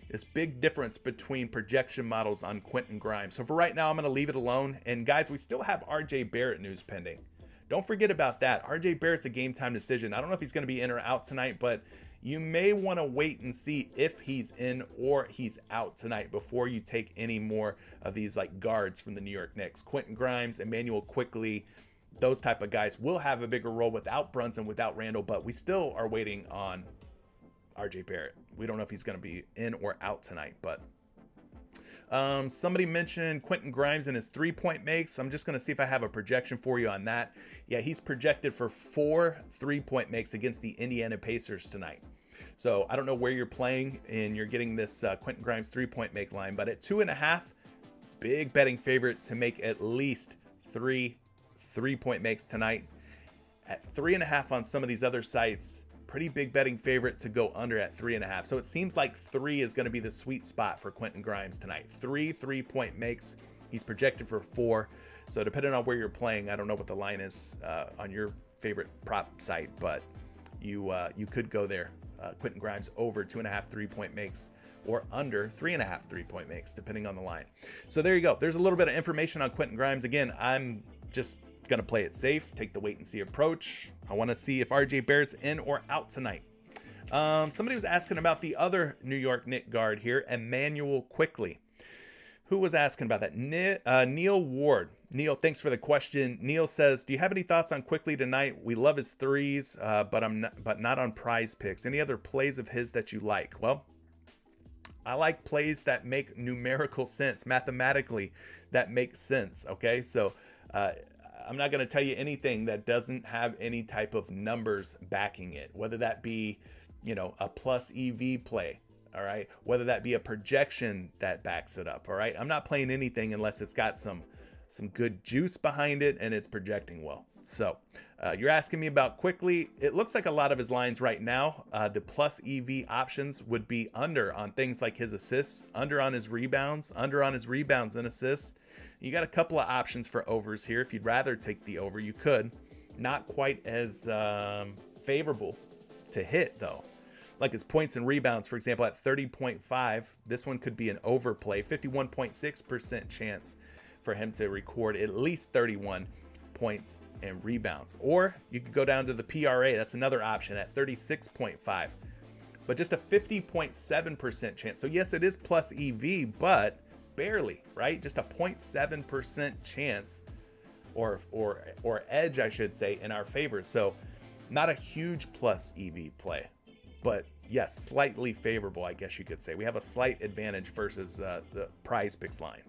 [SPEAKER 1] this big difference between projection models on Quentin Grimes. So for right now, I'm going to leave it alone. And guys, we still have RJ Barrett news pending. Don't forget about that. RJ Barrett's a game time decision. I don't know if he's going to be in or out tonight, but you may want to wait and see if he's in or he's out tonight before you take any more of these like guards from the New York Knicks. Quentin Grimes, Emmanuel Quickley, those type of guys will have a bigger role without Brunson, without Randall, but we still are waiting on RJ Barrett. We don't know if he's going to be in or out tonight, but somebody mentioned Quentin Grimes and his 3-point makes. I'm just going to see if I have a projection for you on that. Yeah, he's projected for 4 3-point makes against the Indiana Pacers tonight. So I don't know where you're playing and you're getting this Quentin Grimes 3-point make line, but at 2.5, big betting favorite to make at least 3 3-point makes tonight. At 3.5 on some of these other sites, pretty big betting favorite to go under at 3.5. So it seems like 3 is going to be the sweet spot for Quentin Grimes tonight. 3 3-point makes. He's projected for 4. So depending on where you're playing, I don't know what the line is on your favorite prop site, but you could go there. Quentin Grimes over 2.5 3-point makes or under 3.5 3-point makes, depending on the line. So there you go. There's a little bit of information on Quentin Grimes. Again, I'm just going to play it safe, take the wait and see approach. I want to see if RJ Barrett's in or out tonight. Somebody was asking about the other New York Knicks guard here, Emmanuel Quickley. Who was asking about that? Neil Ward. Neil, thanks for the question. Neil says, do you have any thoughts on Quickley tonight? We love his threes, but not on PrizePicks. Any other plays of his that you like? Well, I like plays that make numerical sense, mathematically that makes sense. Okay, so I'm not going to tell you anything that doesn't have any type of numbers backing it, whether that be, a plus EV play. All right. Whether that be a projection that backs it up. All right. I'm not playing anything unless it's got some good juice behind it and it's projecting well. So you're asking me about Quickley. It looks like a lot of his lines right now, the plus EV options would be under on things like his assists, under on his rebounds and assists. You got a couple of options for overs here. If you'd rather take the over, you could. Not quite as favorable to hit though. Like his points and rebounds, for example, at 30.5, this one could be an overplay. 51.6% chance for him to record at least 31 points and rebounds. Or you could go down to the PRA. That's another option at 36.5, but just a 50.7% chance. So yes, it is plus EV, but barely, right? Just a 0.7% chance or edge, I should say, in our favor. So not a huge plus EV play, but yes, slightly favorable, I guess you could say. We have a slight advantage versus the PrizePicks line.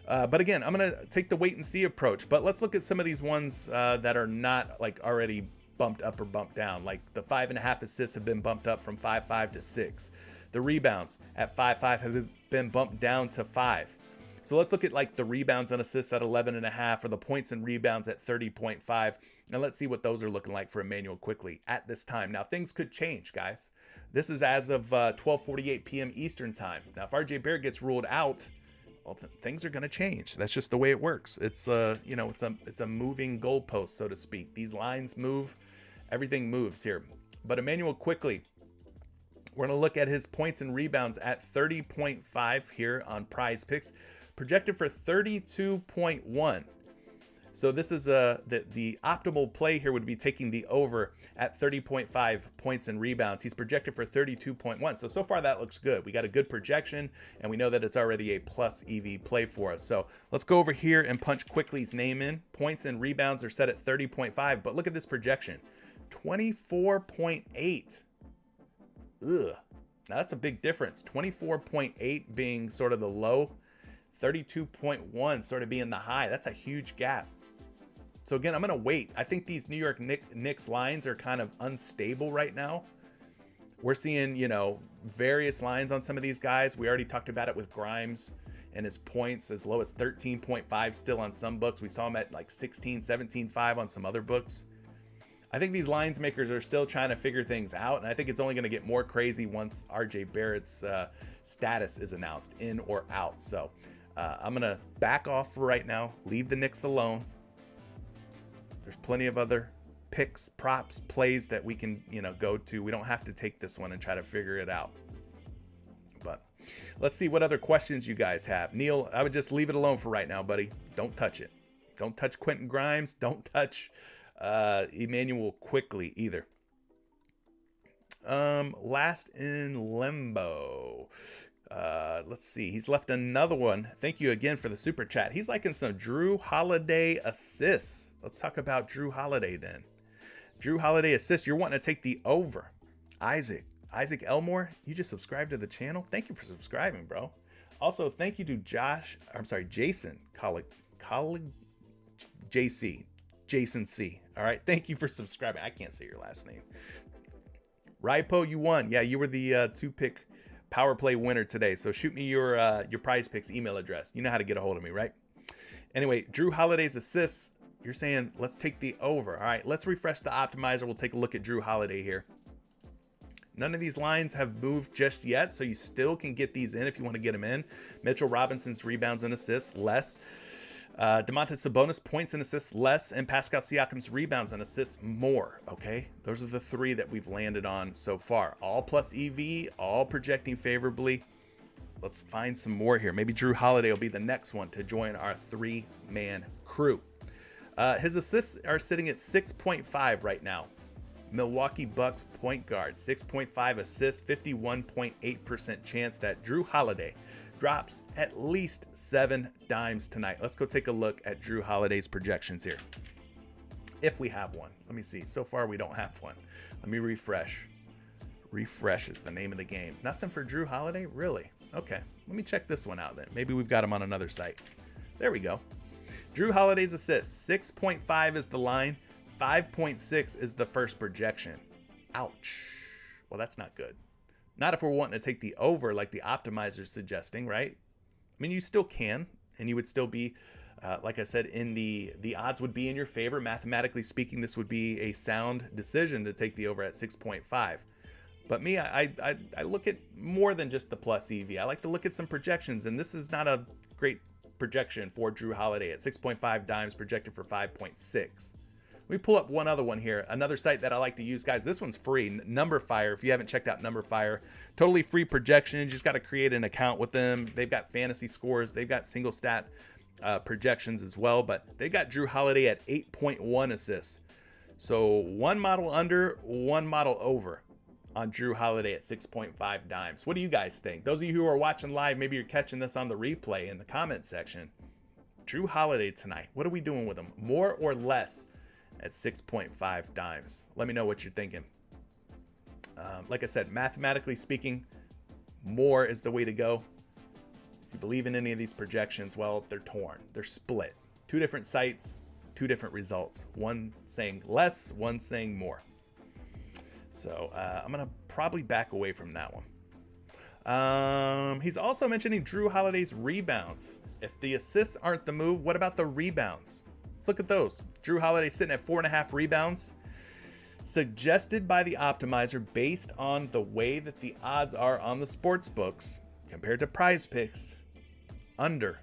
[SPEAKER 1] But again, I'm going to take the wait and see approach. But let's look at some of these ones that are not like already bumped up or bumped down. Like the 5.5 assists have been bumped up from 5.5 to 6. The rebounds at 5.5 have been bumped down to 5. So let's look at like the rebounds and assists at 11.5 or the points and rebounds at 30.5. And let's see what those are looking like for Emmanuel Quickley at this time. Now, things could change, guys. This is as of 12:48 p.m. Eastern time. Now, if RJ Barrett gets ruled out, well, things are going to change. That's just the way it works. It's it's a moving goalpost, so to speak. These lines move, everything moves here. But Emmanuel Quickley, we're going to look at his points and rebounds at 30.5 here on PrizePicks, projected for 32.1. So this is the optimal play here would be taking the over at 30.5 points and rebounds. He's projected for 32.1. So far that looks good. We got a good projection and we know that it's already a plus EV play for us. So let's go over here and punch Quickley's name in. Points and rebounds are set at 30.5, but look at this projection, 24.8. Ugh. Now that's a big difference. 24.8 being sort of the low, 32.1 sort of being the high. That's a huge gap. So again, I'm going to wait. I think these New York Knicks lines are kind of unstable right now. We're seeing, you know, various lines on some of these guys. We already talked about it with Grimes and his points as low as 13.5 still on some books. We saw him at like 16, 17.5 on some other books. I think these lines makers are still trying to figure things out, and I think it's only going to get more crazy once RJ Barrett's status is announced, in or out. So I'm going to back off for right now, leave the Knicks alone. There's plenty of other picks, props, plays that we can, you know, go to. We don't have to take this one and try to figure it out. But let's see what other questions you guys have. Neil, I would just leave it alone for right now, buddy. Don't touch it. Don't touch Quentin Grimes. Don't touch Emmanuel Quickly either. Last in limbo. Let's see. He's left another one. Thank you again for the super chat. He's liking some Drew Holiday assists. Let's talk about Drew Holiday then. Drew Holiday assist. You're wanting to take the over. Isaac Elmore, you just subscribed to the channel. Thank you for subscribing, bro. Also, thank you to Jason Jason C. All right. Thank you for subscribing. I can't say your last name. Ripo, you won. Yeah, you were the 2-pick power play winner today. So shoot me your PrizePicks email address. You know how to get a hold of me, right? Anyway, Drew Holiday's assists. You're saying let's take the over. All right, let's refresh the optimizer. We'll take a look at Drew Holiday here. None of these lines have moved just yet, so you still can get these in if you want to get them in. Mitchell Robinson's rebounds and assists, less. Domantas Sabonis points and assists, less. And Pascal Siakam's rebounds and assists, more. Okay, those are the 3 that we've landed on so far. All plus EV, all projecting favorably. Let's find some more here. Maybe Drew Holiday will be the next one to join our 3-man crew. His assists are sitting at 6.5 right now. Milwaukee Bucks point guard, 6.5 assists, 51.8% chance that Drew Holiday drops at least 7 dimes tonight. Let's go take a look at Drew Holiday's projections here. If we have one. Let me see. So far, we don't have one. Let me refresh. Refresh is the name of the game. Nothing for Drew Holiday? Really? Okay. Let me check this one out then. Maybe we've got him on another site. There we go. Drew Holiday's assists, 6.5 is the line, 5.6 is the first projection. Ouch. Well, that's not good. Not if we're wanting to take the over like the optimizer's suggesting, right? I mean, you still can, and you would still be, like I said, in the odds would be in your favor. Mathematically speaking, this would be a sound decision to take the over at 6.5. But me, I look at more than just the plus EV. I like to look at some projections, and this is not a great projection for Drew Holiday at 6.5 dimes, projected for 5.6. Let me pull up one other one here. Another site that I like to use, guys. This one's free. Numberfire. If you haven't checked out Numberfire, totally free projection. You just got to create an account with them. They've got fantasy scores. They've got single stat projections as well. But they got Drew Holiday at 8.1 assists. So one model under, one model over on Drew Holiday at 6.5 dimes. What do you guys think? Those of you who are watching live, maybe you're catching this on the replay in the comment section. Drew Holiday tonight. What are we doing with him? More or less at 6.5 dimes? Let me know what you're thinking. Like I said, mathematically speaking, more is the way to go. If you believe in any of these projections, well, they're torn. They're split. 2 different sites, 2 different results. One saying less, one saying more. So I'm going to probably back away from that one. He's also mentioning Drew Holiday's rebounds. If the assists aren't the move, what about the rebounds? Let's look at those. Drew Holiday sitting at 4.5 rebounds. Suggested by the optimizer based on the way that the odds are on the sports books compared to PrizePicks. Under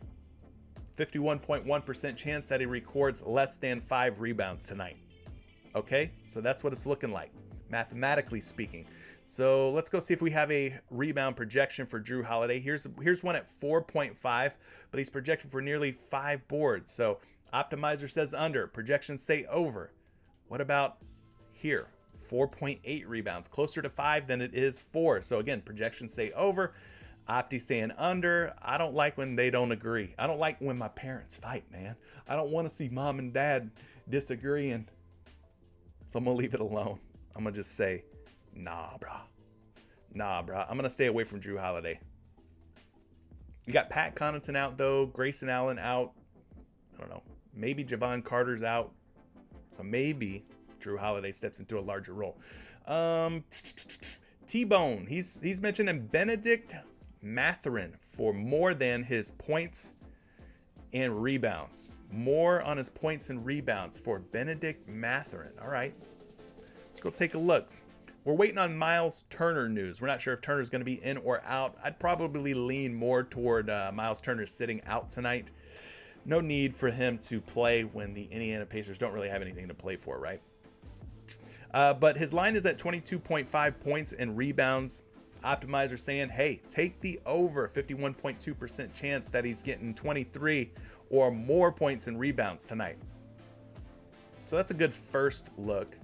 [SPEAKER 1] 51.1% chance that he records less than 5 rebounds tonight. Okay, so that's what it's looking like, mathematically speaking. So let's go see if we have a rebound projection for Drew Holiday. Here's one at 4.5, but he's projected for nearly 5 boards. So optimizer says under, projections say over. What about here? 4.8 rebounds, closer to 5 than it is 4. So again, projections say over, Opti saying under. I don't like when they don't agree. I don't like when my parents fight, man. I don't want to see mom and dad disagreeing. So I'm going to leave it alone. I'm going to just say, nah, brah. Nah, brah. I'm going to stay away from Drew Holiday. You got Pat Connaughton out, though. Grayson Allen out. I don't know. Maybe Javon Carter's out. So maybe Drew Holiday steps into a larger role. T-Bone, he's mentioning Benedict Mathurin for more than his points and rebounds. More on his points and rebounds for Benedict Mathurin. All right, let's go take a look. We're waiting on Miles Turner news. We're not sure if Turner's going to be in or out. I'd probably lean more toward Miles Turner sitting out tonight. No need for him to play when the Indiana Pacers don't really have anything to play for, right? But his line is at 22.5 points and rebounds. Optimizer saying, hey, take the over. 51.2% chance that he's getting 23 or more points and rebounds tonight. So that's a good first look.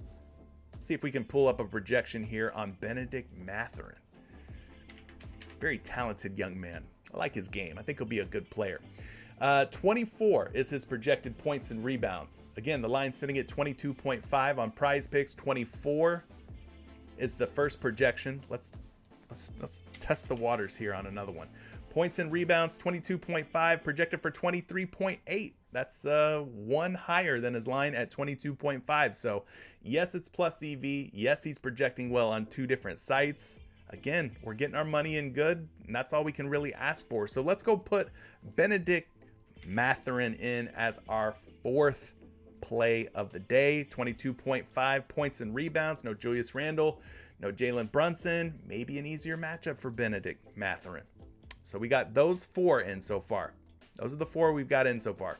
[SPEAKER 1] Let's see if we can pull up a projection here on Benedict Mathurin. Very talented young man. I like his game. I think he'll be a good player. 24 is his projected points and rebounds. Again, the line's sitting at 22.5 on PrizePicks. 24 is the first projection. Let's test the waters here on another one. Points and rebounds, 22.5, projected for 23.8. That's one higher than his line at 22.5. So yes, it's plus EV. Yes, he's projecting well on two different sites. Again, we're getting our money in good, and that's all we can really ask for. So let's go put Benedict Mathurin in as our fourth play of the day. 22.5 points and rebounds. No Julius Randle, no Jalen Brunson. Maybe an easier matchup for Benedict Mathurin. So we got those four in so far. Those are the four we've got in so far.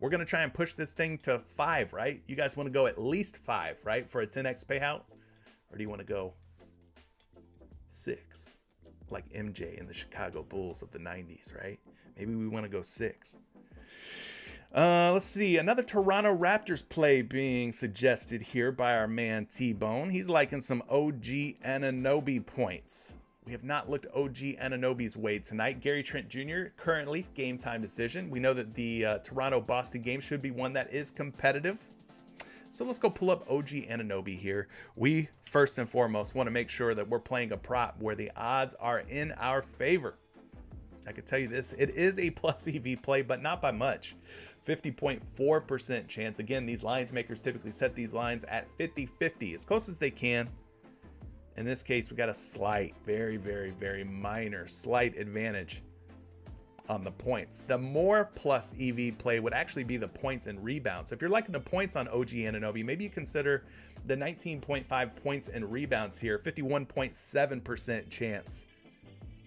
[SPEAKER 1] We're going to try and push this thing to 5, right? You guys want to go at least 5, right? For a 10x payout? Or do you want to go 6? Like MJ and the Chicago Bulls of the 90s, right? Maybe we want to go 6. Let's see. Another Toronto Raptors play being suggested here by our man T-Bone. He's liking some OG Anunoby points. We have not looked OG Anunoby's way tonight. Gary Trent Jr. currently game time decision. We know that the Toronto-Boston game should be one that is competitive. So let's go pull up OG Anunoby here. We, first and foremost, want to make sure that we're playing a prop where the odds are in our favor. I can tell you this, it is a plus EV play, but not by much. 50.4% chance. Again, these lines makers typically set these lines at 50-50, as close as they can. In this case, we got a slight, very, very, very minor, slight advantage on the points. The more plus EV play would actually be the points and rebounds. So if you're liking the points on OG Anunoby, maybe you consider the 19.5 points and rebounds here, 51.7% chance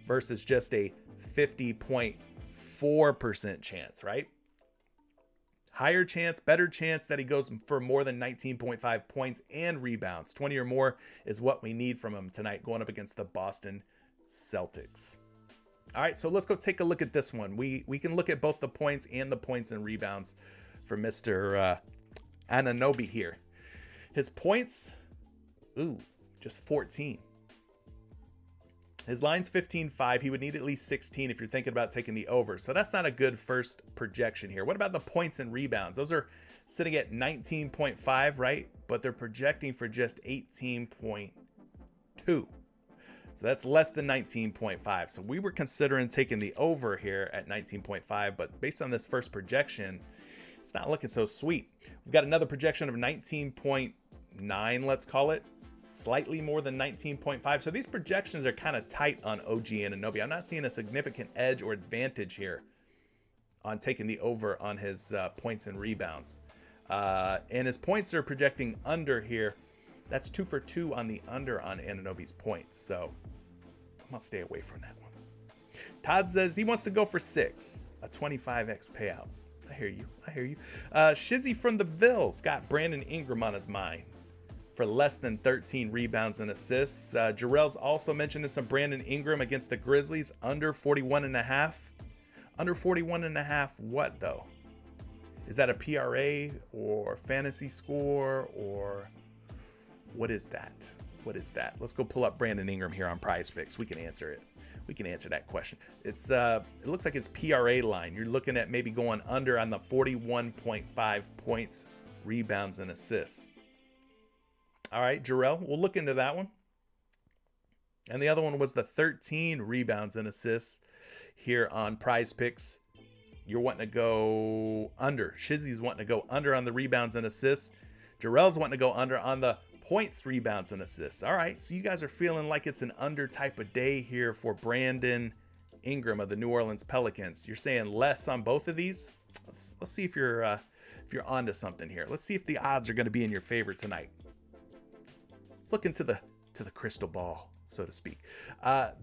[SPEAKER 1] versus just a 50.4% chance, right? Higher chance, better chance that he goes for more than 19.5 points and rebounds. 20 or more is what we need from him tonight going up against the Boston Celtics. All right, so let's go take a look at this one. We can look at both the points and the points and rebounds for Mr. Anunoby here. His points, just 14. His line's 15.5. He would need at least 16 if you're thinking about taking the over. So that's not a good first projection here. What about the points and rebounds? Those are sitting at 19.5, right? But they're projecting for just 18.2. So that's less than 19.5. So we were considering taking the over here at 19.5, but based on this first projection, it's not looking so sweet. We've got another projection of 19.9, let's call it. Slightly more than 19.5. So these projections are kind of tight on OG Anunoby. I'm not seeing a significant edge or advantage here on taking the over on his points and rebounds. And his points are projecting under here. That's 2 for 2 on the under on Anunoby's points. So I'm going to stay away from that one. Todd says he wants to go for 6, a 25x payout. I hear you. Shizzy from the Vills got Brandon Ingram on his mind for less than 13 rebounds and assists. Jarrell's also mentioned some Brandon Ingram against the Grizzlies, under 41.5. Under 41.5 what, though? Is that a PRA or fantasy score, or what is that? What is that? Let's go pull up Brandon Ingram here on PrizePicks. We can answer it. We can answer that question. It's it looks like it's PRA line. You're looking at maybe going under on the 41.5 points, rebounds, and assists. All right, Jarrell, we'll look into that one. And the other one was the 13 rebounds and assists here on PrizePicks. you're wanting to go under. Shizzy's wanting to go under on the rebounds and assists. Jarrell's wanting to go under on the points, rebounds, and assists. All right, so you guys are feeling like it's an under type of day here for Brandon Ingram of the New Orleans Pelicans. You're saying less on both of these? Let's see if you're onto something here. Let's see if the odds are going to be in your favor tonight. Let's look into the crystal ball, so to speak.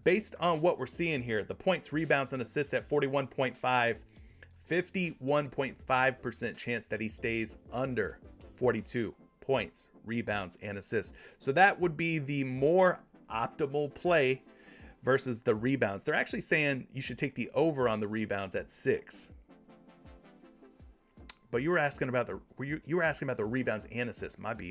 [SPEAKER 1] Based on what we're seeing here, the points, rebounds, and assists at 41.5, 51.5% chance that he stays under 42 points, rebounds, and assists. So that would be the more optimal play versus the rebounds. They're actually saying you should take the over on the rebounds at 6. But you were asking about the rebounds and assists. My B.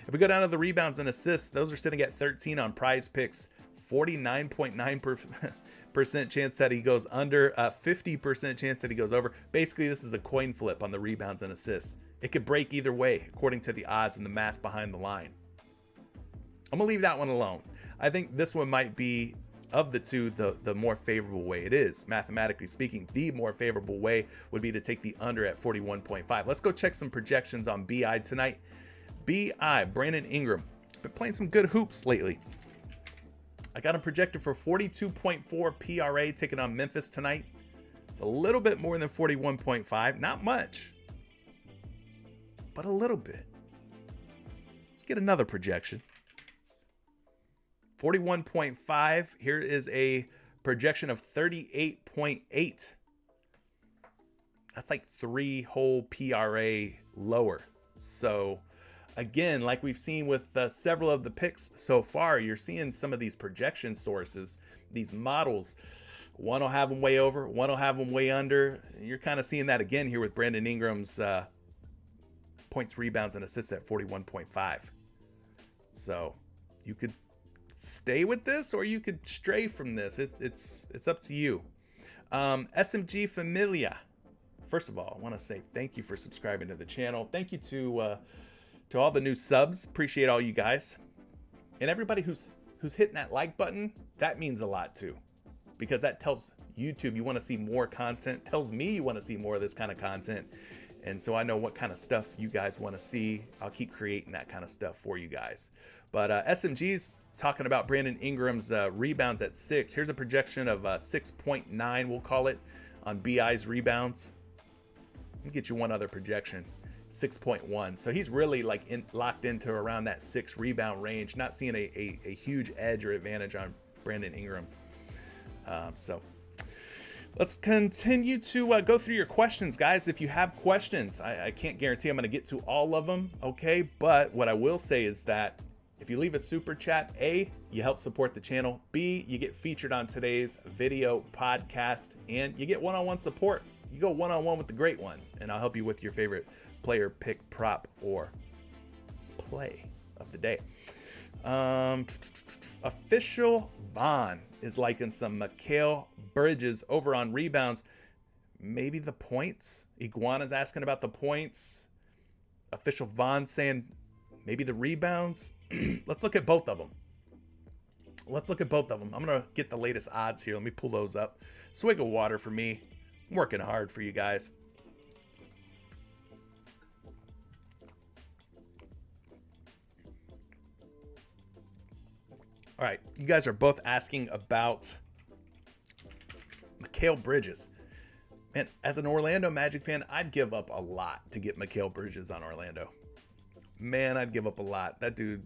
[SPEAKER 1] If we go down to the rebounds and assists, those are sitting at 13 on PrizePicks. 49.9% chance that he goes under, 50% chance that he goes over. Basically, this is a coin flip on the rebounds and assists. It could break either way according to the odds and the math behind the line. I'm gonna leave that one alone. I think this one might be, of the two, the more favorable way. It is, mathematically speaking, the more favorable way would be to take the under at 41.5. Let's go check some projections on BI tonight. BI, Brandon Ingram, been playing some good hoops lately. I got him projected for 42.4 PRA taking on Memphis tonight. It's a little bit more than 41.5, not much, but a little bit. Let's get another projection. 41.5. Here is a projection of 38.8. That's like 3 whole PRA lower. So again, like we've seen with several of the picks so far, you're seeing some of these projection sources, these models. One will have them way over, one will have them way under. You're kind of seeing that again here with Brandon Ingram's points, rebounds, and assists at 41.5. So you could stay with this or you could stray from this. It's up to you. SMG Familia. First of all, I want to say thank you for subscribing to the channel. Thank you to all the new subs. Appreciate all you guys. And everybody who's hitting that like button, that means a lot too. Because that tells YouTube you want to see more content, tells me you want to see more of this kind of content. And so I know what kind of stuff you guys want to see. I'll keep creating that kind of stuff for you guys. But SMG's talking about Brandon Ingram's rebounds at 6. Here's a projection of 6.9, we'll call it, on BI's rebounds. Let me get you one other projection, 6.1. So he's really like locked into around that 6 rebound range. Not seeing a huge edge or advantage on Brandon Ingram. So let's continue to go through your questions, guys. If you have questions, I can't guarantee I'm going to get to all of them, okay? But what I will say is that if you leave a super chat, A, you help support the channel. B, you get featured on today's video podcast, and you get one-on-one support. You go one-on-one with the great one, and I'll help you with your favorite player, pick, prop, or play of the day. Official Vaughn is liking some Mikal Bridges over on rebounds. Maybe the points. Iguana's asking about the points. Official Vaughn saying maybe the rebounds. Let's look at both of them. I'm going to get the latest odds here. Let me pull those up. Swig of water for me. I'm working hard for you guys. All right, you guys are both asking about Mikal Bridges. Man, as an Orlando Magic fan, I'd give up a lot to get Mikal Bridges on Orlando. Man, I'd give up a lot. That dude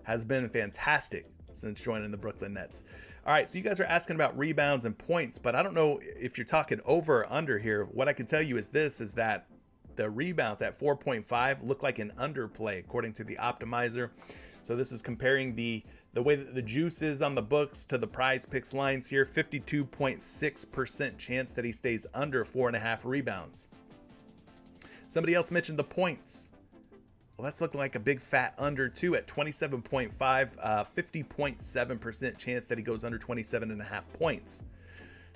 [SPEAKER 1] has been fantastic since joining the Brooklyn Nets. All right, so you guys are asking about rebounds and points, but I don't know if you're talking over or under here. What I can tell you is that the rebounds at 4.5 look like an underplay according to the optimizer. So this is comparing the way that the juice is on the books to the PrizePicks lines here. 52.6% chance that he stays under 4.5 rebounds. Somebody else mentioned the points. Well, that's looking like a big fat under too at 27.5, 50.7% chance that he goes under 27.5 points.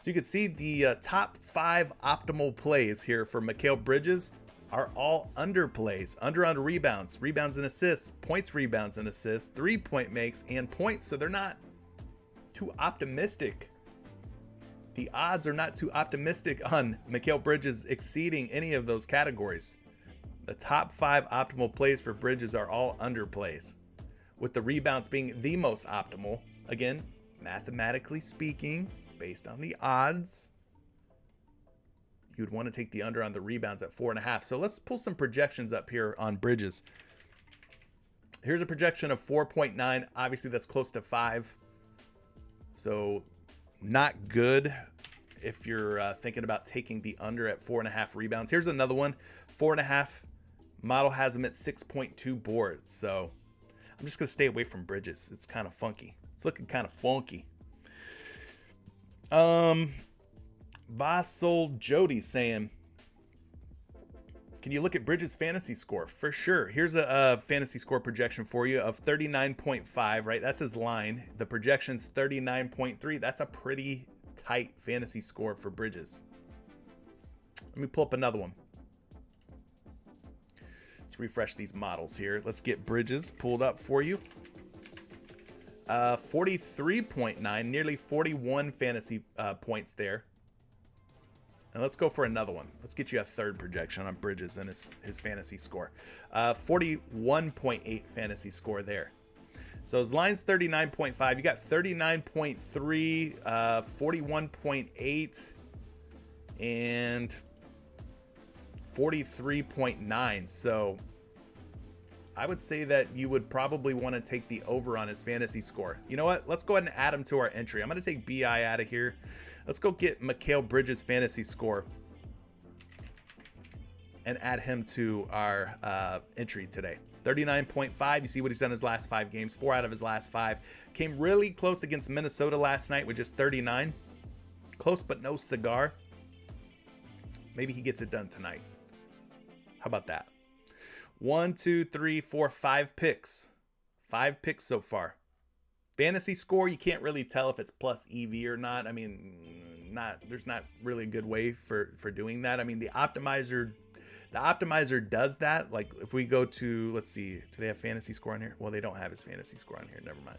[SPEAKER 1] So you can see the top 5 optimal plays here for Mikal Bridges are all under plays. Under on rebounds, rebounds and assists, points, rebounds and assists, 3-point makes, and points. So they're not too optimistic the odds are not too optimistic on Mikal Bridges exceeding any of those categories. The top 5 optimal plays for Bridges are all under plays, with the rebounds being the most optimal. Again, mathematically speaking, based on the odds, you'd want to take the under on the rebounds at 4.5. So let's pull some projections up here on Bridges. Here's a projection of 4.9. Obviously, that's close to 5. So not good if you're thinking about taking the under at 4.5 rebounds. Here's another one, 4.5. Model has him at 6.2 boards. So I'm just going to stay away from Bridges. It's kind of funky. It's looking kind of funky. Basol Jody saying, can you look at Bridges' fantasy score? For sure. Here's a fantasy score projection for you of 39.5, right? That's his line. The projection's 39.3. That's a pretty tight fantasy score for Bridges. Let me pull up another one. Let's refresh these models here. Let's get Bridges pulled up for you. 43.9, nearly 41 fantasy points there. And let's go for another one. Let's get you a third projection on Bridges and his fantasy score. 41.8 fantasy score there. So his line's 39.5. You got 39.3, 41.8, and 43.9. So I would say that you would probably want to take the over on his fantasy score. You know what? Let's go ahead and add him to our entry. I'm going to take BI out of here. Let's go get Mikal Bridges' fantasy score and add him to our entry today. 39.5. You see what he's done his last 5 games. 4 out of his last 5. Came really close against Minnesota last night with just 39. Close but no cigar. Maybe he gets it done tonight. How about that? 1, 2, 3, 4, 5 picks. 5 picks so far. Fantasy score, you can't really tell if it's plus EV or not. I mean, there's not really a good way for doing that. I mean, the optimizer does that. Like if we go to, let's see, do they have fantasy score on here? Well, they don't have his fantasy score on here. Never mind.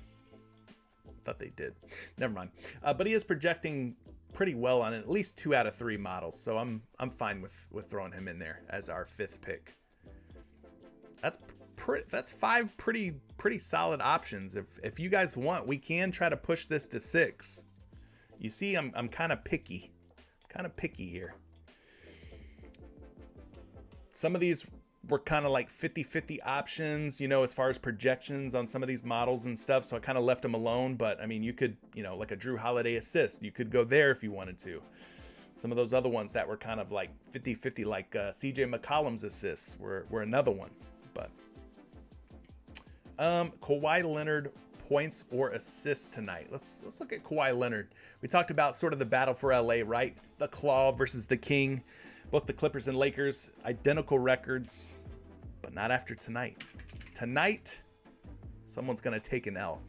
[SPEAKER 1] Thought they did. Never mind. But he is projecting pretty well on at least 2 out of 3 models. So I'm fine with throwing him in there as our 5th pick. That's 5 pretty solid options. If you guys want, we can try to push this to 6. You see, I'm kind of picky. Here. Some of these were kind of like 50-50 options, you know, as far as projections on some of these models and stuff. So I kind of left them alone. But I mean, you could, you know, like a Drew Holiday assist, you could go there if you wanted to. Some of those other ones that were kind of like 50-50, like CJ McCollum's assists were another one. But Kawhi Leonard points or assists tonight. Let's look at Kawhi Leonard. We talked about sort of the battle for LA, right? The Claw versus the King. Both the Clippers and Lakers, identical records, but not after tonight. Tonight, someone's going to take an L.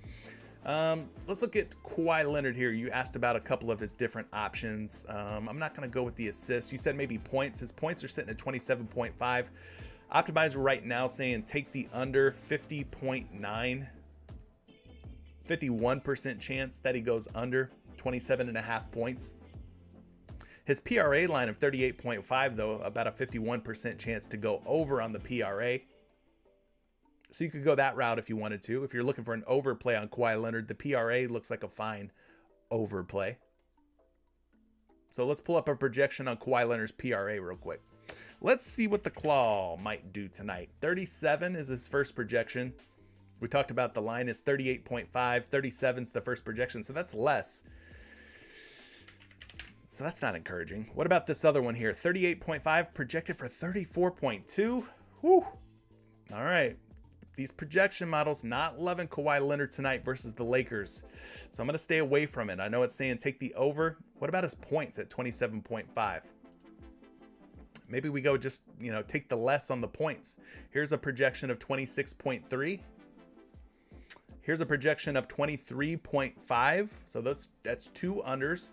[SPEAKER 1] Let's look at Kawhi Leonard here. You asked about a couple of his different options. I'm not going to go with the assists. You said maybe points. His points are sitting at 27.5. Optimizer right now saying take the under 50.9. 51% chance that he goes under 27.5 points. His PRA line of 38.5, though, about a 51% chance to go over on the PRA. So you could go that route if you wanted to. If you're looking for an overplay on Kawhi Leonard, the PRA looks like a fine overplay. So let's pull up a projection on Kawhi Leonard's PRA real quick. Let's see what the Claw might do tonight. 37 is his first projection. We talked about the line is 38.5. 37 is the first projection, so that's less. So that's not encouraging. What about this other one here? 38.5 projected for 34.2. Whew. All right. These projection models not loving Kawhi Leonard tonight versus the Lakers. So I'm going to stay away from it. I know it's saying take the over. What about his points at 27.5? Maybe we go just, you know, take the less on the points. Here's a projection of 26.3. Here's a projection of 23.5. So that's 2 unders.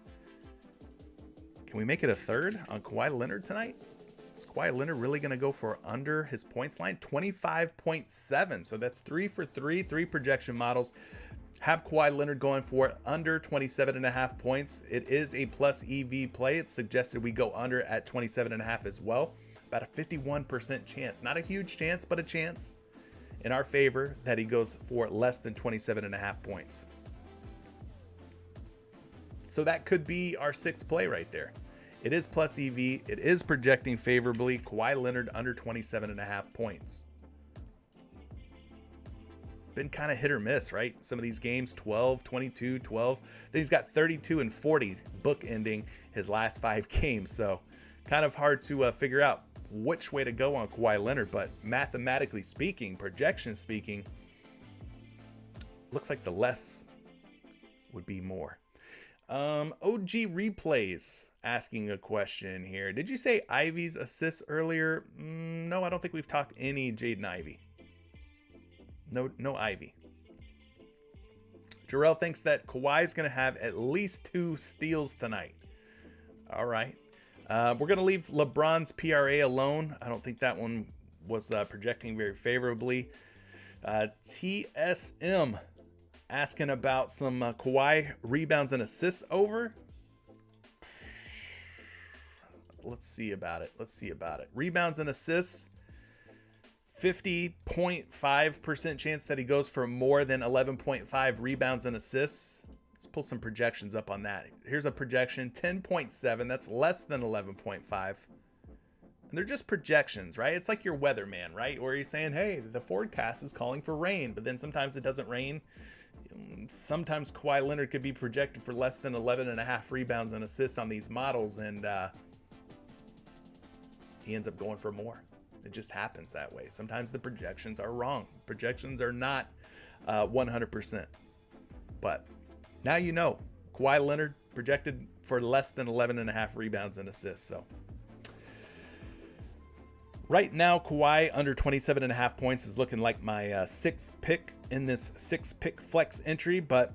[SPEAKER 1] Can we make it a third on Kawhi Leonard tonight? Is Kawhi Leonard really going to go for under his points line? 25.7. So that's 3 for 3 projection models. Have Kawhi Leonard going for under 27.5 points. It is a plus EV play. It's suggested we go under at 27.5 as well. About a 51% chance. Not a huge chance, but a chance in our favor that he goes for less than 27.5 points. So that could be our sixth play right there. It is plus EV. It is projecting favorably. Kawhi Leonard under 27.5 points. Been kind of hit or miss, right? Some of these games, 12, 22, 12. Then he's got 32 and 40 bookending his last 5 games. So kind of hard to figure out which way to go on Kawhi Leonard. But mathematically speaking, projection speaking, looks like the less would be more. OG Replays asking a question here. Did you say Ivy's assists earlier? No, I don't think we've talked any Jaden Ivey. No Ivy. Jarrell thinks that Kawhi's going to have at least 2 steals tonight. All right. We're going to leave LeBron's PRA alone. I don't think that one was projecting very favorably. TSM asking about some Kawhi rebounds and assists over. Let's see about it. Rebounds and assists. 50.5% chance that he goes for more than 11.5 rebounds and assists. Let's pull some projections up on that. Here's a projection, 10.7. That's less than 11.5. And they're just projections, right? It's like your weatherman, right? Where you're saying, hey, the forecast is calling for rain, but then sometimes it doesn't rain. Sometimes Kawhi Leonard could be projected for less than 11.5 rebounds and assists on these models, and he ends up going for more. It just happens that way. Sometimes the projections are wrong. Projections are not 100%. But now you know. Kawhi Leonard projected for less than 11.5 rebounds and assists. So right now, Kawhi under 27.5 points is looking like my 6th pick in this 6-pick flex entry. But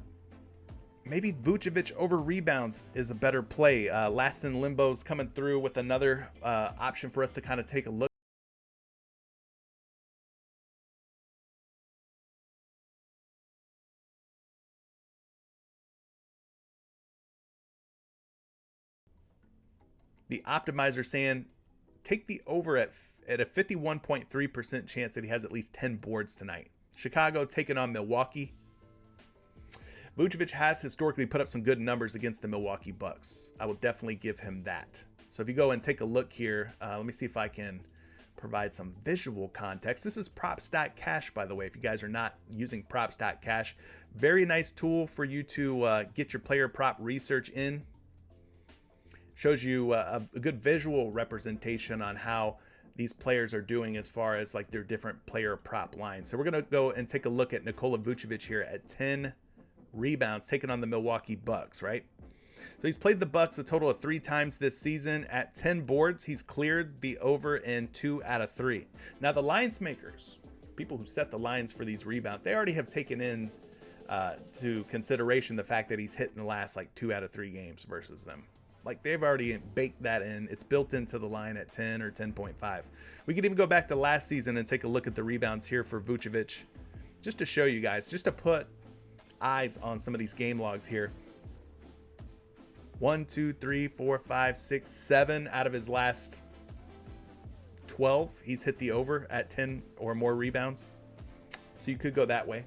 [SPEAKER 1] maybe Vucevic over rebounds is a better play. Last in Limbo's coming through with another option for us to kind of take a look. The optimizer saying take the over at a 51.3% chance that he has at least 10 boards tonight. Chicago taking on Milwaukee. Vucevic has historically put up some good numbers against the Milwaukee Bucks. I will definitely give him that. So if you go and take a look here, let me see if I can provide some visual context. This is Props.Cash, by the way, if you guys are not using Props.Cash. Very nice tool for you to get your player prop research in. Shows you a good visual representation on how these players are doing as far as like their different player prop lines. So we're going to go and take a look at Nikola Vucevic here at 10 rebounds, taking on the Milwaukee Bucks, right? So he's played the Bucks a total of 3 times this season. At 10 boards, he's cleared the over in 2 out of 3. Now the lines makers, people who set the lines for these rebounds, they already have taken in to consideration the fact that he's hit in the last like 2 out of 3 games versus them. Like they've already baked that in. It's built into the line at 10 or 10.5. We could even go back to last season and take a look at the rebounds here for Vucevic, just to show you guys, just to put eyes on some of these game logs here. 1, 2, 3, 4, 5, 6, 7 out of his last 12, he's hit the over at 10 or more rebounds. So you could go that way.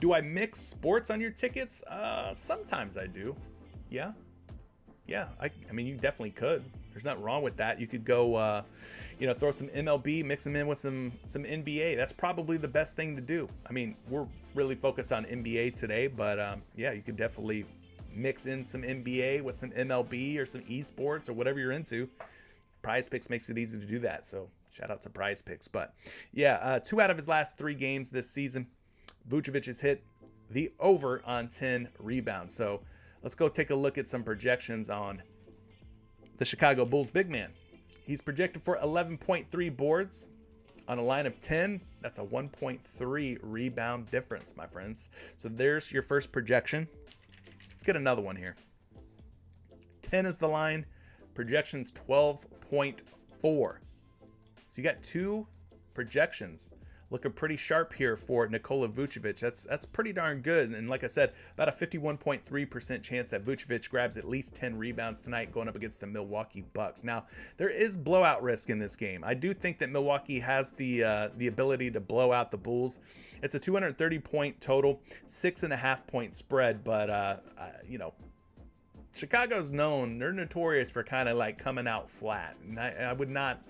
[SPEAKER 1] Do I mix sports on your tickets? Sometimes I do. Yeah. I mean, you definitely could. There's nothing wrong with that. You could go, throw some MLB, mix them in with some NBA. That's probably the best thing to do. I mean, we're really focused on NBA today, but yeah, you could definitely mix in some NBA with some MLB or some esports or whatever you're into. PrizePicks makes it easy to do that. So shout out to PrizePicks. But yeah, 2 out of his last 3 games this season, Vucevic has hit the over on 10 rebounds. So let's go take a look at some projections on the Chicago Bulls big man. He's projected for 11.3 boards on a line of 10. That's a 1.3 rebound difference, my friends. So there's your first projection. Let's get another one here. 10 is the line. Projections 12.4. So you got 2 projections. looking pretty sharp here for Nikola Vucevic. That's pretty darn good. And like I said, about a 51.3% chance that Vucevic grabs at least 10 rebounds tonight going up against the Milwaukee Bucks. Now, there is blowout risk in this game. I do think that Milwaukee has the ability to blow out the Bulls. It's a 230-point total, 6.5-point spread, but you know, Chicago's known, they're notorious for kind of like coming out flat. And I would not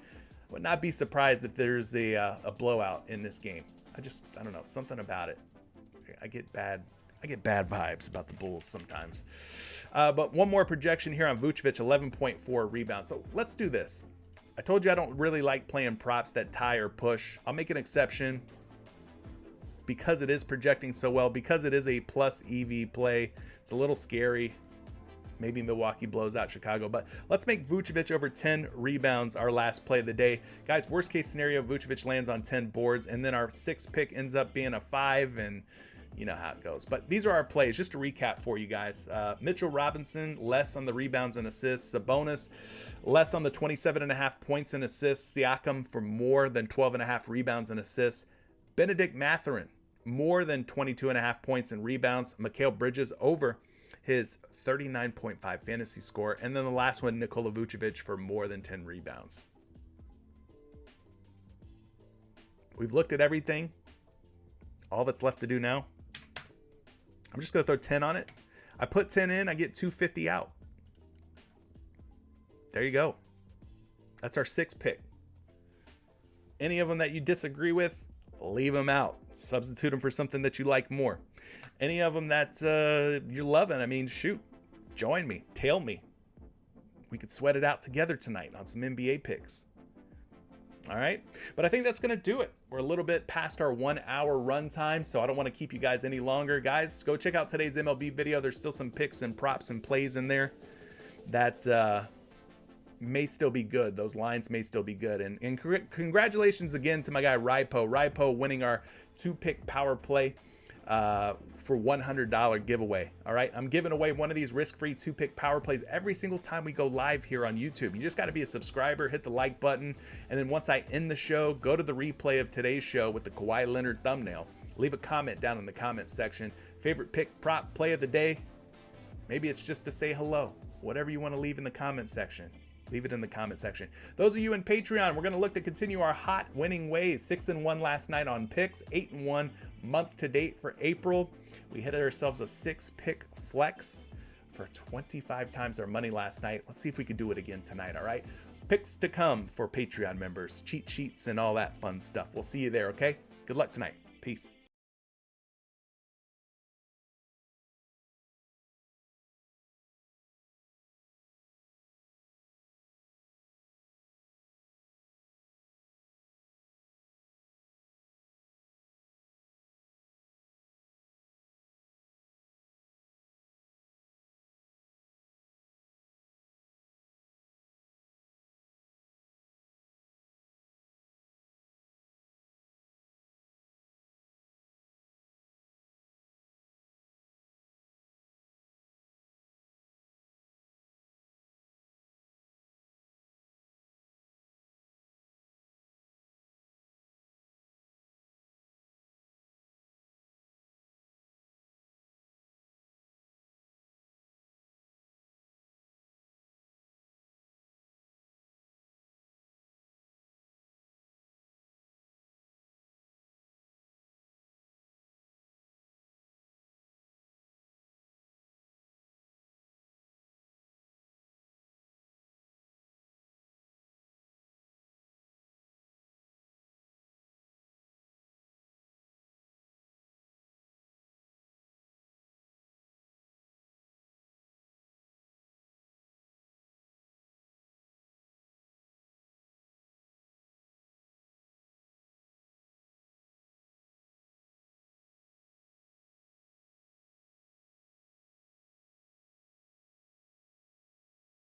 [SPEAKER 1] be surprised if there's a blowout in this game. I don't know, something about it. I get bad vibes about the Bulls sometimes. But one more projection here on Vucevic, 11.4 rebounds. So let's do this. I told you I don't really like playing props that tie or push. I'll make an exception because it is projecting so well, because it is a plus EV play. It's a little scary. Maybe Milwaukee blows out Chicago, but let's make Vucevic over 10 rebounds our last play of the day. Guys, worst case scenario, Vucevic lands on 10 boards, and then our sixth pick ends up being a 5, and you know how it goes. But these are our plays, just to recap for you guys. Mitchell Robinson, less on the rebounds and assists. Sabonis, less on the 27.5 points and assists. Siakam for more than 12.5 rebounds and assists. Benedict Mathurin, more than 22.5 points and rebounds. Mikal Bridges over his 39.5 fantasy score. And then the last one, Nikola Vucevic for more than 10 rebounds. We've looked at everything. All that's left to do now, I'm just going to throw 10 on it. I put 10 in, I get 250 out. There you go. That's our sixth pick. Any of them that you disagree with, leave them out. Substitute them for something that you like more. Any of them that you're loving, I mean, shoot, join me, tail me. We could sweat it out together tonight on some NBA picks. All right, but I think that's going to do it. We're a little bit past our 1 hour run time, so I don't want to keep you guys any longer. Guys, go check out today's MLB video. There's still some picks and props and plays in there that may still be good. Those lines may still be good. And congratulations again to my guy Ripo winning our 2-pick power play for $100 giveaway. All right, I'm giving away one of these risk-free 2-pick power plays every single time we go live here on YouTube. You just got to be a subscriber, hit the like button, and then once I end the show, go to the replay of today's show with the Kawhi Leonard thumbnail. Leave a comment down in the comment section. Favorite pick, prop, play of the day. Maybe it's just to say hello. Whatever you want to leave in the comment section. Leave it in the comment section. Those of you in Patreon, we're going to look to continue our hot winning ways. 6-1 last night on picks, 8-1 month to date for April. We hit ourselves a 6-pick flex for 25 times our money last night. Let's see if we can do it again tonight, all right? Picks to come for Patreon members, cheat sheets and all that fun stuff. We'll see you there, okay? Good luck tonight. Peace.